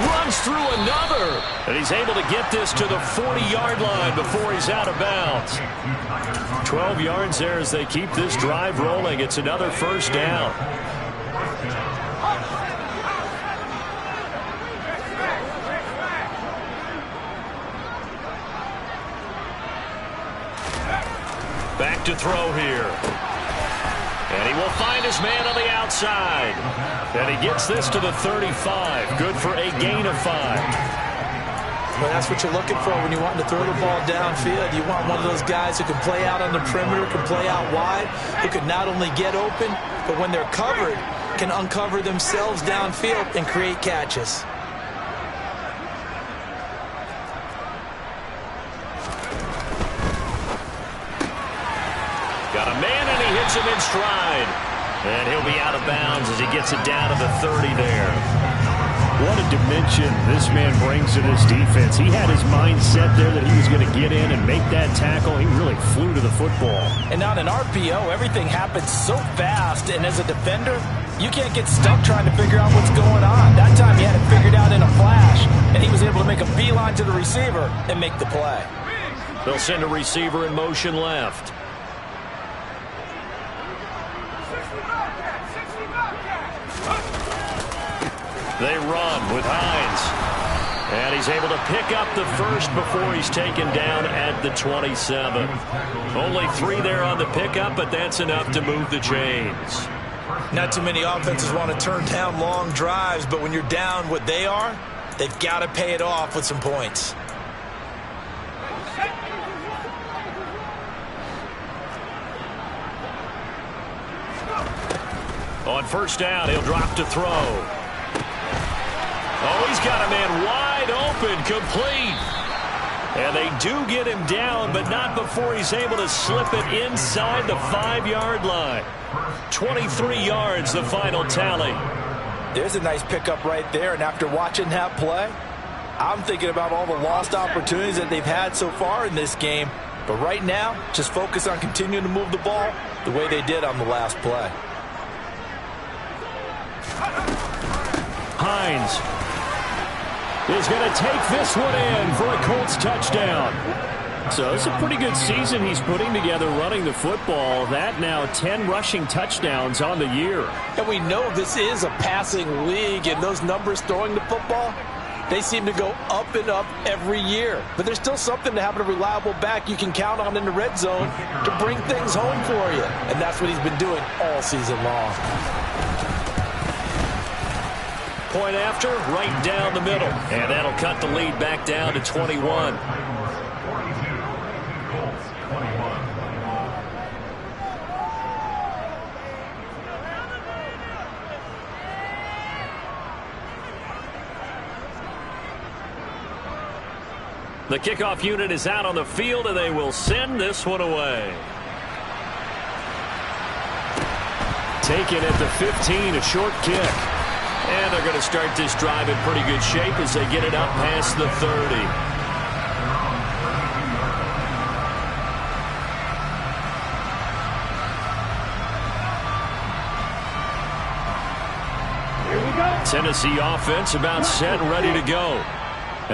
Runs through another. And he's able to get this to the 40-yard line before he's out of bounds. 12 yards there as they keep this drive rolling. It's another first down. Back to throw here. And he will find his man on the outside. And he gets this to the 35. Good for a gain of 5. Well, that's what you're looking for when you want to throw the ball downfield. You want one of those guys who can play out on the perimeter, can play out wide, who can not only get open, but when they're covered, can uncover themselves downfield and create catches. Got a man, and he hits him in stride. And he'll be out of bounds as he gets it down to the 30 there. What a dimension this man brings to this defense. He had his mindset there that he was going to get in and make that tackle. He really flew to the football. And on an RPO, everything happens so fast. And as a defender, you can't get stuck trying to figure out what's going on. That time he had it figured out in a flash. And he was able to make a beeline to the receiver and make the play. They'll send a receiver in motion left. They run with Hines. And he's able to pick up the first before he's taken down at the 27. Only 3 there on the pickup, but that's enough to move the chains. Not too many offenses want to turn down long drives, but when you're down what they are, they've got to pay it off with some points. On first down, he'll drop to throw. Oh, he's got a man wide open, complete. And they do get him down, but not before he's able to slip it inside the 5-yard line. 23 yards, the final tally. There's a nice pickup right there, and after watching that play, I'm thinking about all the lost opportunities that they've had so far in this game. But right now, just focus on continuing to move the ball the way they did on the last play. Hines is going to take this one in for a Colts touchdown. So it's a pretty good season he's putting together running the football. That now 10 rushing touchdowns on the year. And we know this is a passing league, and those numbers throwing the football, They seem to go up and up every year. But there's still something to having a reliable back you can count on in the red zone to bring things home for you. And that's what he's been doing all season long. Point after, right down the middle. And that'll cut the lead back down to 21. The kickoff unit is out on the field, and they will send this one away. Taken at the 15, a short kick. And they're going to start this drive in pretty good shape as they get it up past the 30. Tennessee offense about set and ready to go.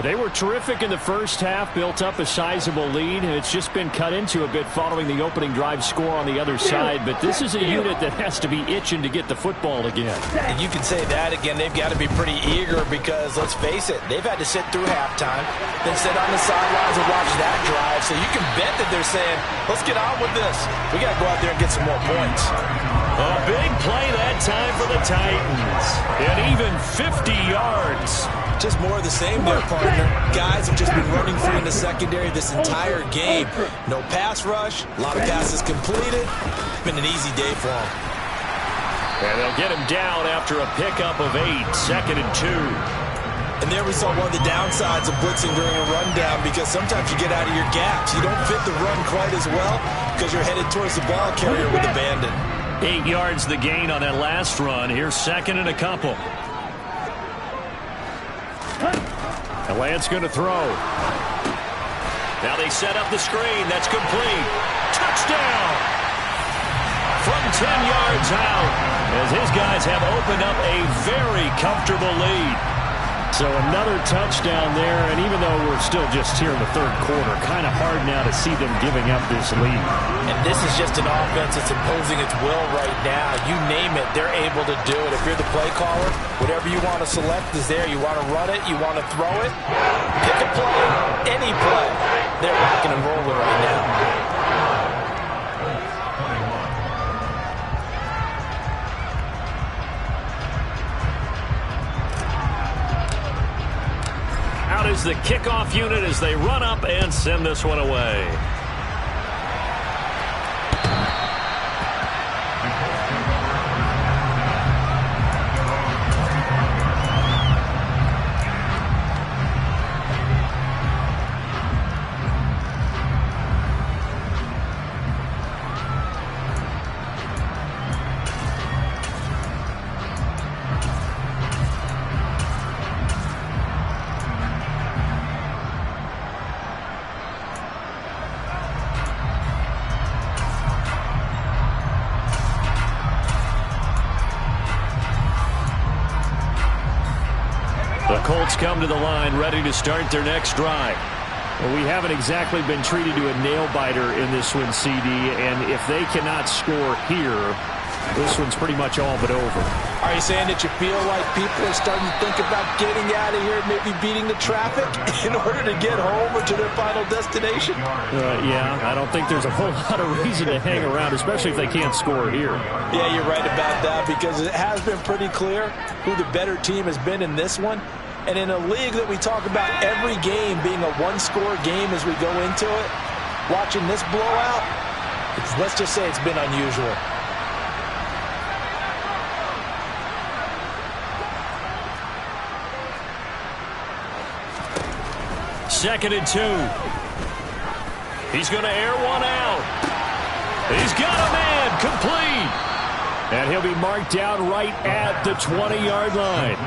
They were terrific in the first half, built up a sizable lead, and it's just been cut into a bit following the opening drive score on the other side. But this is a unit that has to be itching to get the football again. And you can say that again. They've got to be pretty eager because, let's face it, they've had to sit through halftime, then sit on the sidelines and watch that drive. So you can bet that they're saying, let's get on with this. We got to go out there and get some more points. A big play that time for the Titans. And even 50 yards. Just more of the same there, partner. Guys have just been running free in the secondary this entire game. No pass rush, a lot of passes completed. Been an easy day for them. And they'll get him down after a pickup of 8, 2nd and 2. And there we saw one of the downsides of blitzing during a rundown because sometimes you get out of your gaps. You don't fit the run quite as well because you're headed towards the ball carrier with the bandit. 8 yards the gain on that last run. Here's 2nd and a couple. And Lance going to throw. Now they set up the screen. That's complete. Touchdown! From 10 yards out, as his guys have opened up a very comfortable lead. So another touchdown there, and even though we're still just here in the third quarter, kind of hard now to see them giving up this lead. And this is just an offense that's imposing its will right now. You name it, they're able to do it. If you're the play caller, whatever you want to select is there. You want to run it, you want to throw it, pick a play, any play. They're rocking and rolling right now. Out is the kickoff unit as they run up and send this one away. The Colts come to the line, ready to start their next drive. Well, we haven't exactly been treated to a nail-biter in this one, CD, and if they cannot score here, this one's pretty much all but over. Are you saying that you feel like people are starting to think about getting out of here, maybe beating the traffic in order to get home or to their final destination? Yeah, I don't think there's a whole lot of reason to hang around, especially if they can't score here. Yeah, you're right about that because it has been pretty clear who the better team has been in this one. And in a league that we talk about every game being a one-score game as we go into it, watching this blowout, let's just say it's been unusual. Second and 2. He's going to air one out. He's got a man complete. And he'll be marked down right at the 20-yard line.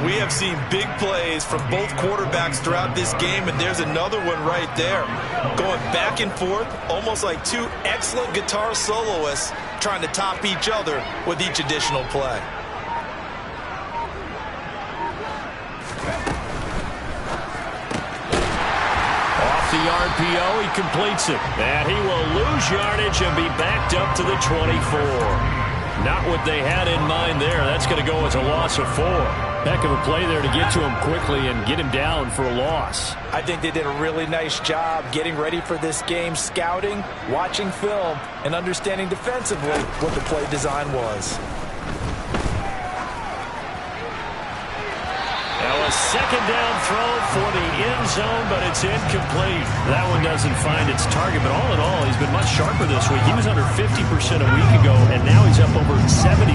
We have seen big plays from both quarterbacks throughout this game, and there's another one right there. Going back and forth, almost like two excellent guitar soloists trying to top each other with each additional play. Off the RPO, he completes it. And he will lose yardage and be backed up to the 24. Not what they had in mind there. That's going to go as a loss of 4. Heck of a play there to get to him quickly and get him down for a loss. I think they did a really nice job getting ready for this game, scouting, watching film, and understanding defensively what the play design was. Now a second down throw for the end zone, but it's incomplete. That one doesn't find its target, but all in all, he's been much sharper this week. He was under 50% a week ago, and now he's up over 70%.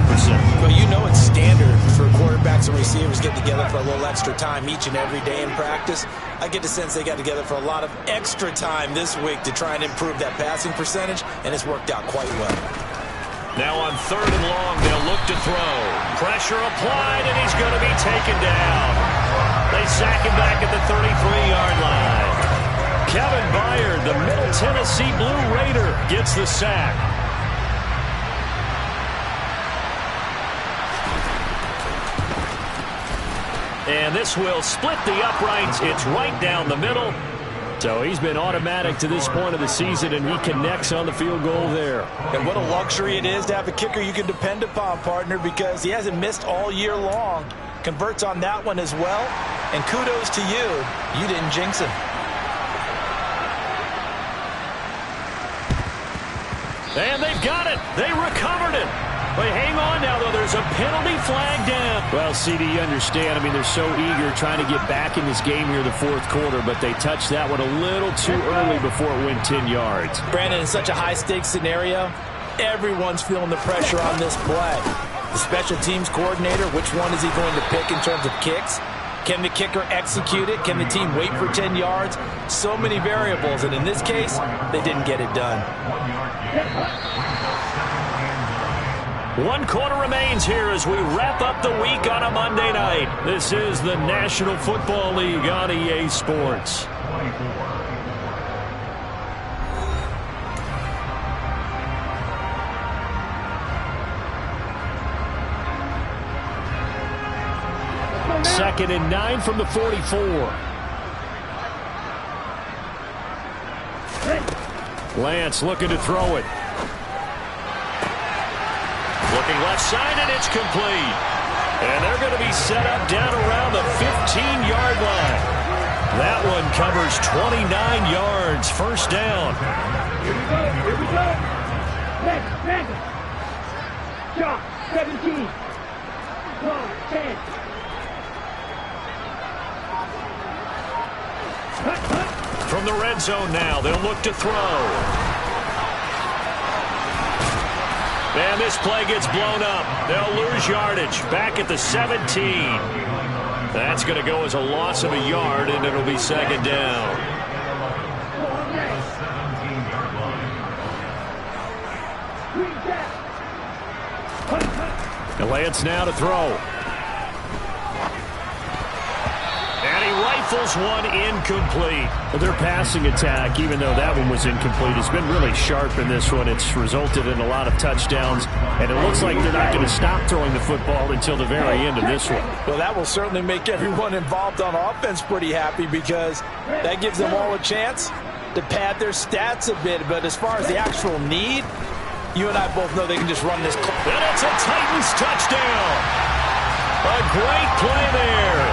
Well, you know it's standard for quarterbacks and receivers get together for a little extra time each and every day in practice. I get the sense they got together for a lot of extra time this week to try and improve that passing percentage, and it's worked out quite well. Now on 3rd and long, they'll look to throw. Pressure applied, and he's going to be taken down. They sack him back at the 33-yard line. Kevin Byard, the Middle Tennessee Blue Raider, gets the sack. And this will split the uprights. It's right down the middle. So he's been automatic to this point of the season, and he connects on the field goal there. And what a luxury it is to have a kicker you can depend upon, partner, because he hasn't missed all year long. Converts on that one as well. And kudos to you. You didn't jinx him. And they've got it. They recovered it. But hang on now, though. There's a penalty flag down. Well, CD, you understand. I mean, they're so eager trying to get back in this game here in the 4th quarter, but they touched that one a little too early before it went 10 yards. Brandon, in such a high-stakes scenario, everyone's feeling the pressure on this play. The special teams coordinator, which one is he going to pick in terms of kicks? Can the kicker execute it? Can the team wait for 10 yards? So many variables, and in this case, they didn't get it done. 1 quarter remains here as we wrap up the week on a Monday night. This is the National Football League on EA Sports. Second and 9 from the 44. Lance looking to throw it. Looking left side, and it's complete. And they're going to be set up down around the 15-yard line. That one covers 29 yards. First down. Here we go. Here we go. Next. Shot. 17. 12. 10. From the red zone now, they'll look to throw. And this play gets blown up. They'll lose yardage. Back at the 17. That's going to go as a loss of a yard, and it'll be second down. Lance now to throw. And he rifles one incomplete. Their passing attack, even though that one was incomplete, has been really sharp in this one. It's resulted in a lot of touchdowns, and it looks like they're not going to stop throwing the football until the very end of this one. Well, that will certainly make everyone involved on offense pretty happy because that gives them all a chance to pad their stats a bit. But as far as the actual need, you and I both know they can just run this. And it's a Titans touchdown. A great play there.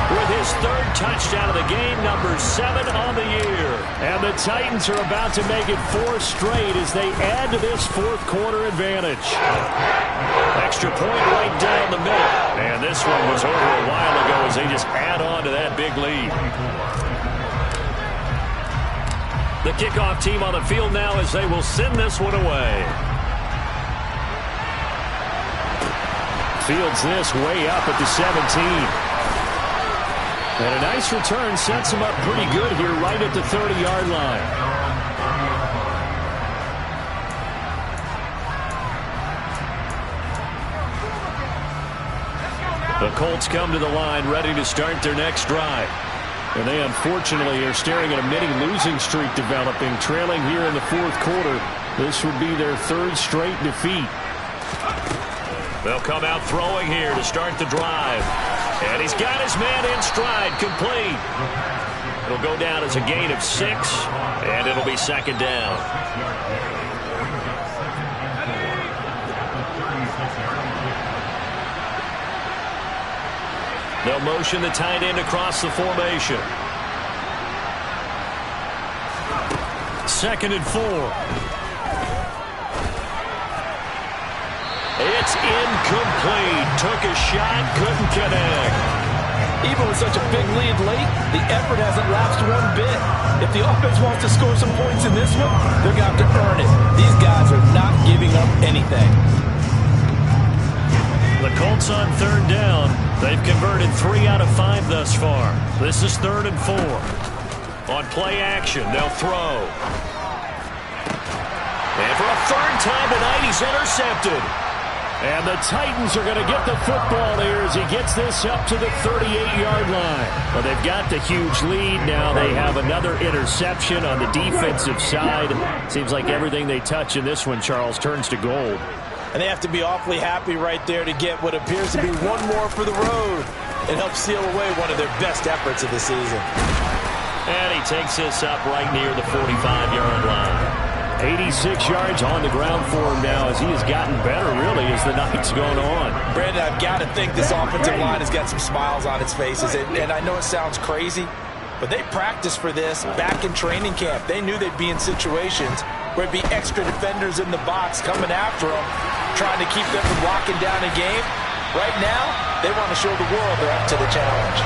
With his 3rd touchdown of the game, number 7 on the year. And the Titans are about to make it 4 straight as they add to this 4th quarter advantage. Extra point right down the middle. And this one was over a while ago as they just add on to that big lead. The kickoff team on the field now as they will send this one away. Fields this way up at the 17. And a nice return sets him up pretty good here right at the 30-yard line. The Colts come to the line ready to start their next drive. And they unfortunately are staring at a mini losing streak developing, trailing here in the 4th quarter. This would be their 3rd straight defeat. They'll come out throwing here to start the drive. And he's got his man in stride, complete. It'll go down as a gain of 6, and it'll be second down. They'll motion the tight end across the formation. 2nd and 4. It's incomplete. Took a shot, couldn't connect. Even with such a big lead late, the effort hasn't lapsed one bit. If the offense wants to score some points in this one, they're going to have to earn it. These guys are not giving up anything. The Colts on 3rd down. They've converted 3 out of 5 thus far. This is 3rd and 4. On play action, they'll throw. And for a 3rd time tonight, he's intercepted. And the Titans are going to get the football here as he gets this up to the 38-yard line. Well, they've got the huge lead. Now they have another interception on the defensive side. Seems like everything they touch in this one, Charles, turns to gold. And they have to be awfully happy right there to get what appears to be one more for the road. It helps seal away one of their best efforts of the season. And he takes this up right near the 45-yard line. 86 yards on the ground for him now as he has gotten better, really, as the night's going on. Brandon, I've got to think this offensive line has got some smiles on its faces. And I know it sounds crazy, but they practiced for this back in training camp. They knew they'd be in situations where it'd be extra defenders in the box coming after them, trying to keep them from locking down a game. Right now, they want to show the world they're up to the challenge.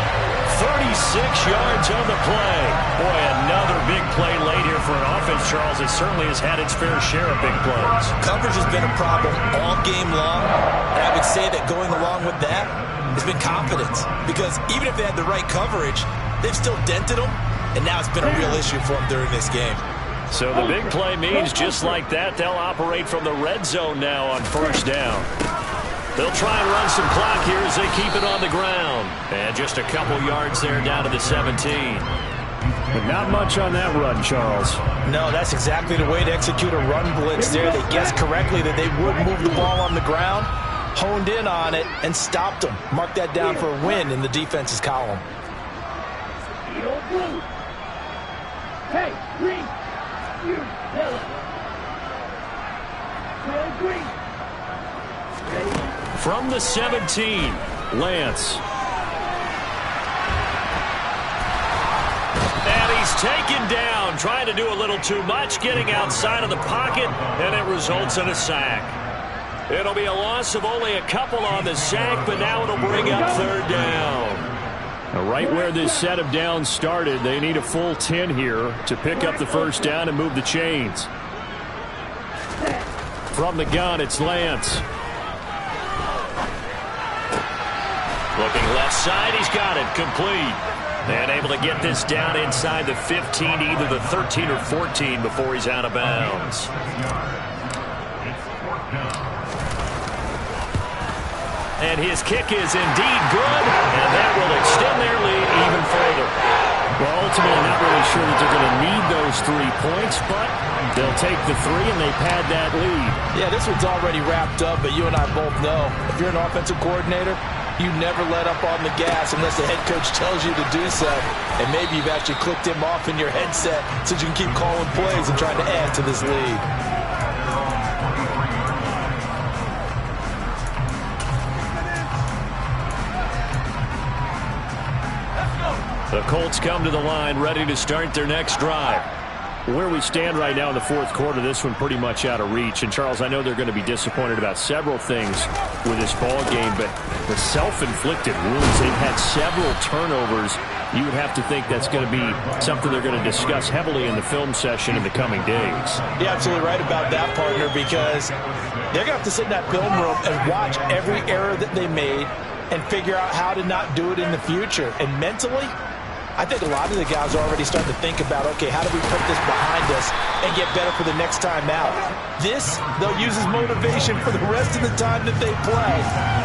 36 yards on the play. Boy, another big play late here for an offense, Charles. It certainly has had its fair share of big plays. Coverage has been a problem all game long, and I would say that going along with that has been confidence. Because even if they had the right coverage, they've still dented them, and now it's been a real issue for them during this game. So the big play means just like that, they'll operate from the red zone now on 1st down. They'll try and run some clock here as they keep it on the ground. And just a couple yards there down to the 17. But not much on that run, Charles. No, that's exactly the way to execute a run blitz there. They guessed correctly that they would move the ball on the ground, honed in on it, and stopped them. Mark that down for a win in the defense's column. Hey, green, you yellow. Green. From the 17, Lance. And he's taken down, trying to do a little too much, getting outside of the pocket, and it results in a sack. It'll be a loss of only a couple on the sack, but now it'll bring up 3rd down. Now, right where this set of downs started, they need a full 10 here to pick up the 1st down and move the chains. From the gun, it's Lance. Looking left side, he's got it, complete. And able to get this down inside the 15, either the 13 or 14 before he's out of bounds. And his kick is indeed good, and that will extend their lead even further. Well, ultimately, not really sure that they're going to need those 3 points, but they'll take the 3 and they pad that lead. Yeah, this one's already wrapped up, but you and I both know if you're an offensive coordinator, you never let up on the gas unless the head coach tells you to do so. And maybe you've actually clicked him off in your headset so you can keep calling plays and trying to add to this lead. The Colts come to the line ready to start their next drive. Where we stand right now in the 4th quarter, this one pretty much out of reach. And, Charles, I know they're going to be disappointed about several things with this ball game, but the self-inflicted wounds, they've had several turnovers. You would have to think that's going to be something they're going to discuss heavily in the film session in the coming days. You're absolutely right about that, partner, because they're going to have to sit in that film room and watch every error that they made and figure out how to not do it in the future. And mentally, I think a lot of the guys are already starting to think about, okay, how do we put this behind us and get better for the next time out? This, they'll use as motivation for the rest of the time that they play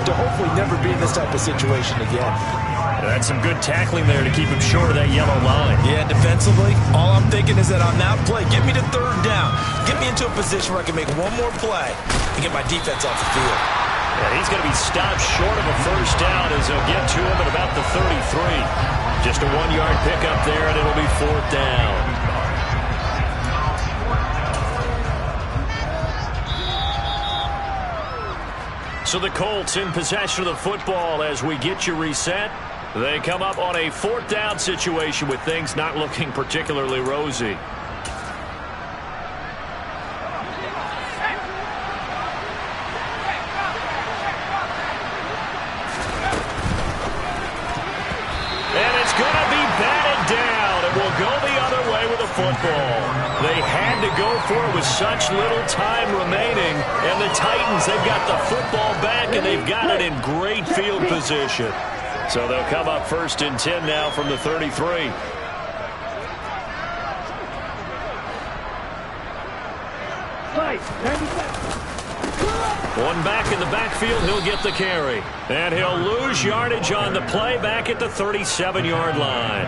to hopefully never be in this type of situation again. That's some good tackling there to keep him short of that yellow line. Yeah, defensively, all I'm thinking is that on that play, get me to 3rd down. Get me into a position where I can make one more play and get my defense off the field. Yeah, he's going to be stopped short of a 1st down as they'll get to him at about the 33. Just a 1-yard pickup there, and it'll be 4th down. So the Colts in possession of the football as we get you reset. They come up on a 4th down situation with things not looking particularly rosy. And it's going to be batted down. It will go the other way with the football. They had to go for it with such little time remaining. And the Titans, they've got the football back, and they've got it in great field position. So they'll come up 1st and 10 now from the 33. One back in the backfield, he'll get the carry. And he'll lose yardage on the play back at the 37-yard line.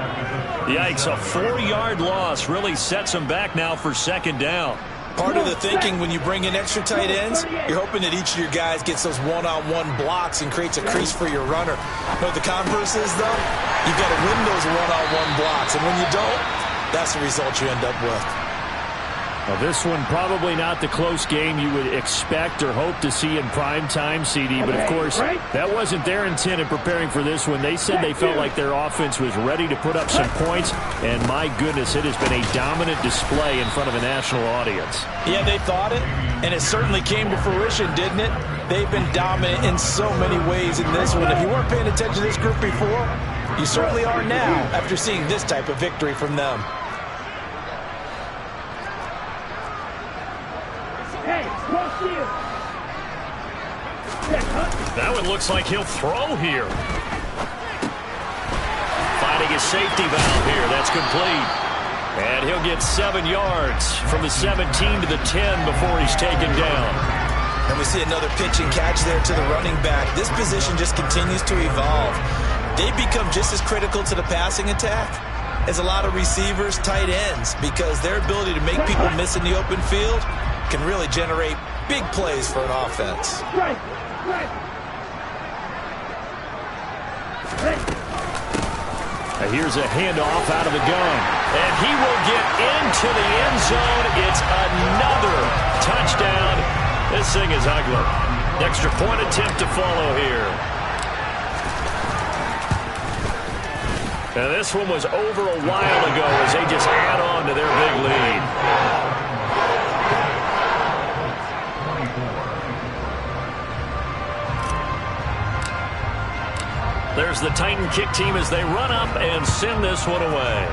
Yikes, a 4-yard loss really sets him back now for 2nd down. Part of the thinking when you bring in extra tight ends, you're hoping that each of your guys gets those one-on-one blocks and creates a crease for your runner. You know what the converse is, though? You've got to win those one-on-one blocks, and when you don't, that's the result you end up with. Well, this one probably not the close game you would expect or hope to see in prime time, CD. But, of course, that wasn't their intent in preparing for this one. They said they felt like their offense was ready to put up some points. And, my goodness, it has been a dominant display in front of a national audience. Yeah, they thought it, and it certainly came to fruition, didn't it? They've been dominant in so many ways in this one. If you weren't paying attention to this group before, you certainly are now after seeing this type of victory from them. That one looks like he'll throw here. Finding his safety valve here. That's complete. And he'll get 7 yards from the 17 to the 10 before he's taken down. And we see another pitch and catch there to the running back. This position just continues to evolve. They become just as critical to the passing attack as a lot of receivers, tight ends, because their ability to make people miss in the open field can really generate big plays for an offense. And here's a handoff out of the gun. And he will get into the end zone. It's another touchdown. This thing is ugly. Extra point attempt to follow here. And this one was over a while ago as they just add on to their big lead. There's the Titan kick team as they run up and send this one away.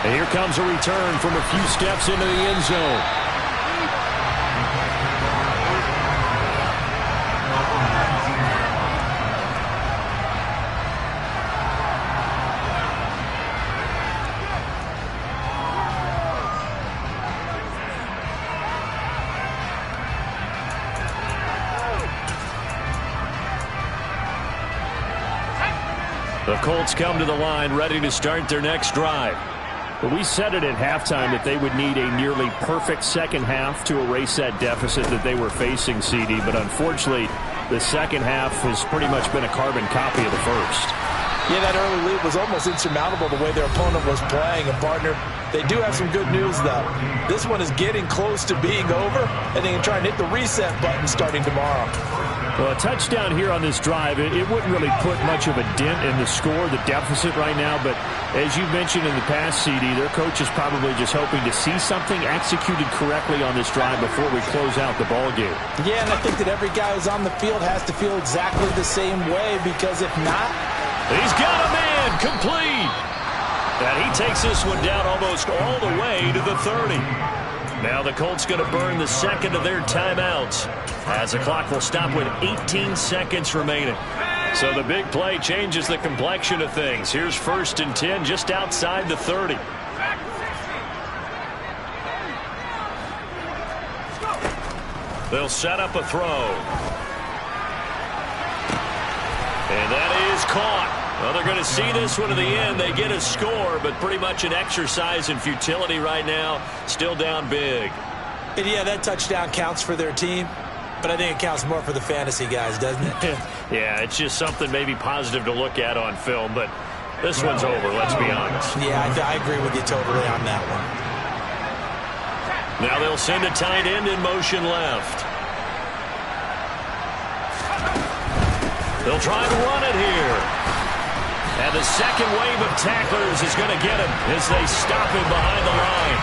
And here comes a return from a few steps into the end zone. The Colts come to the line ready to start their next drive. But we said it at halftime that they would need a nearly perfect second half to erase that deficit that they were facing, CD. But unfortunately, the second half has pretty much been a carbon copy of the first. Yeah, that early lead was almost insurmountable the way their opponent was playing. And, partner, they do have some good news, though. This one is getting close to being over, and they can try and hit the reset button starting tomorrow. Well, a touchdown here on this drive, it wouldn't really put much of a dent in the score, the deficit right now. But as you mentioned in the past, CD, their coach is probably just hoping to see something executed correctly on this drive before we close out the ballgame. Yeah, and I think that every guy who's on the field has to feel exactly the same way, because if not... He's got a man, complete. And he takes this one down almost all the way to the 30. Now the Colts going to burn the second of their timeouts as the clock will stop with 18 seconds remaining. So the big play changes the complexion of things. Here's 1st and 10 just outside the 30. They'll set up a throw. And that is caught. Well, they're going to see this one to the end. They get a score, but pretty much an exercise in futility right now. Still down big. And yeah, that touchdown counts for their team, but I think it counts more for the fantasy guys, doesn't it? Yeah, it's just something maybe positive to look at on film, but this one's over, let's be honest. Yeah, I agree with you totally on that one. Now they'll send a tight end in motion left. They'll try to run it here. And the second wave of tacklers is going to get him as they stop him behind the line.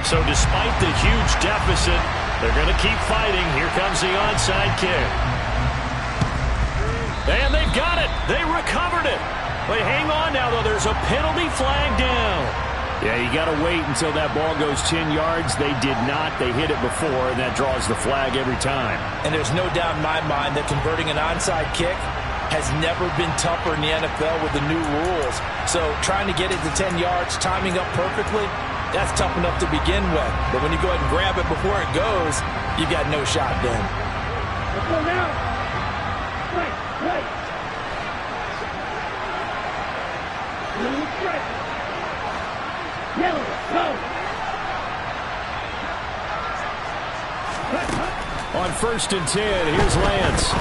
So despite the huge deficit, they're going to keep fighting. Here comes the onside kick. And they've got it. They recovered it. But hang on now, though. There's a penalty flag down. Yeah, you got to wait until that ball goes 10 yards. They did not. They hit it before, and that draws the flag every time. And there's no doubt in my mind that converting an onside kick has never been tougher in the NFL with the new rules. So trying to get it to 10 yards, timing up perfectly, that's tough enough to begin with. But when you go ahead and grab it before it goes, you've got no shot then. Let's go now. Right, right. Blue strike. Yellow, go. On 1st and 10, here's Lance.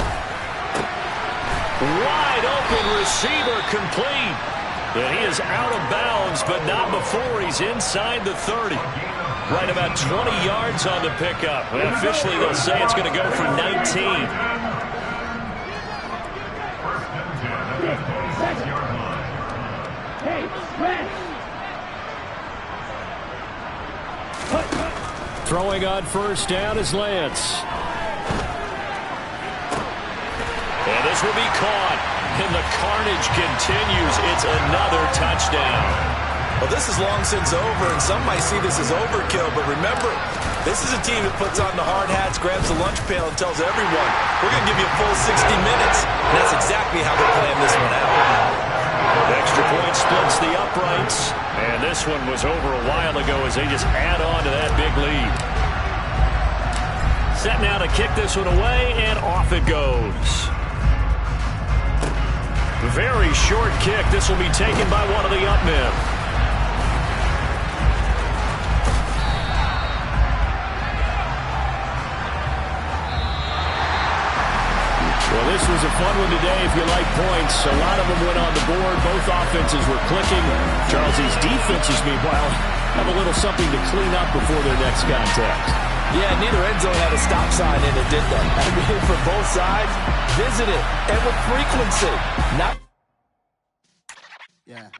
Wide open receiver complete. And he is out of bounds, but not before he's inside the 30. Right about 20 yards on the pickup. And officially, they'll say it's going to go for 19. Hey, rest. Throwing on 1st down is Lance. And this will be caught. And the carnage continues. It's another touchdown. Well, this is long since over, and some might see this as overkill. But remember, this is a team that puts on the hard hats, grabs the lunch pail, and tells everyone, we're going to give you a full 60 minutes. And that's exactly how they're playing this one out. Extra point splits the uprights. And this one was over a while ago as they just add on to that big lead. Set now to kick this one away, and off it goes. Very short kick. This will be taken by one of the up men. Well, this was a fun one today if you like points. A lot of them went on the board. Both offenses were clicking. Charles' defenses, meanwhile, have a little something to clean up before their next contact. Yeah, neither end zone had a stop sign in it, did they? I mean, for both sides, visit it, and with frequency. Not. Yeah.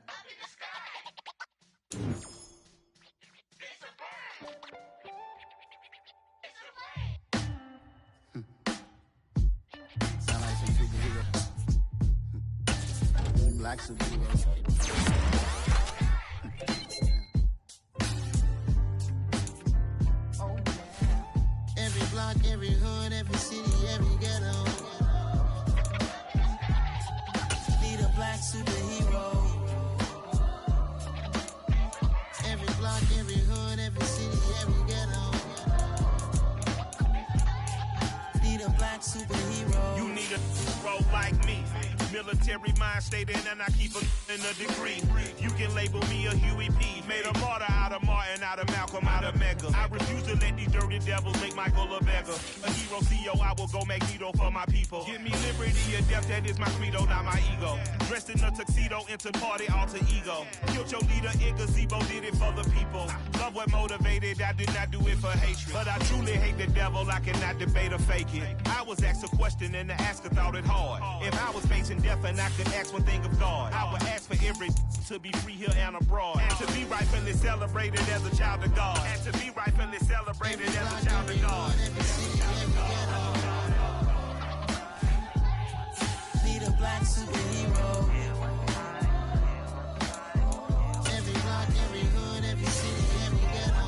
Sound like some superhero. Black superhero. Every block, every hood, every city, every ghetto. Need a black superhero. Every block, every hood, every city, every ghetto. Need a black superhero. You need a hero like me. Military mind state and I keep in a degree. You can label me a Huey P. Made a martyr out of Martin, out of Malcolm, out of Mega. I refuse to let these dirty devils make Michael a beggar. A hero CEO, I will go Magneto for my people. Give me liberty or death, that is my credo, not my ego. Dressed in a tuxedo, into party, alter ego. Killed your leader in gazebo, did it for the people. Love what motivated, I did not do it for hatred. But I truly hate the devil, I cannot debate or fake it. I was asked a question and the asker thought it hard. If I was facing death and I could ask one thing of God, I would ask for every to be free here and abroad. And to be rightfully celebrated as a child of God. And to be rightfully celebrated as a child of God. Need a black superhero. Every block, every hood, every city, every ghetto.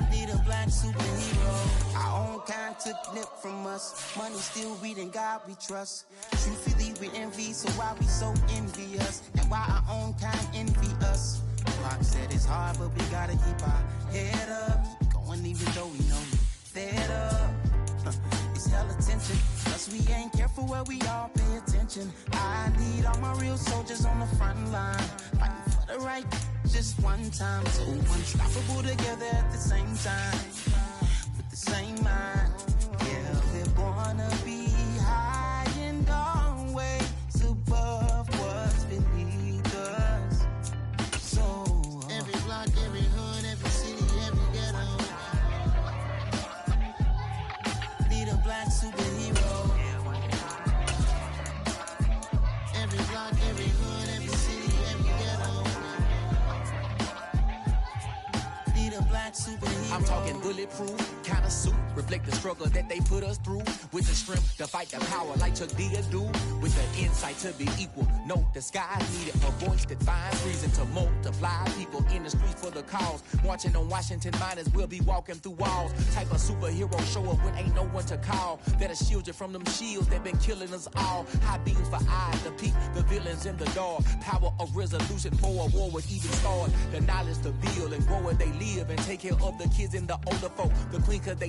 Need a black superhero. Our own kind took nip from us. Money still reading God we trust. Truthfully we envy, so why we so envious? And why our own kind envy us? Rock said it's hard, but we gotta keep our head up. Keep going even though we know we fed up. It's hella tension, plus we ain't careful where we all pay attention. I need all my real soldiers on the front line, fighting for the right just one time. So unstoppable together at the same time, with the same mind. Yeah, we're gonna be high and not superheroes. I'm talking bulletproof, kind of suit, reflect the struggle that they put us through. With the strength to fight the power like Chuck D do. With the insight to be equal, no disguise needed. A voice that finds reason to multiply. People in the streets for the cause. Marching on Washington miners, we'll be walking through walls. Type of superhero show up when ain't no one to call. That'll shield you from them shields that been killing us all. High beams for eyes to peep the villains in the dark. Power of resolution for a war would even start. The knowledge to build and grow where they live and take care of the kids and the older folk. The queen 'cause they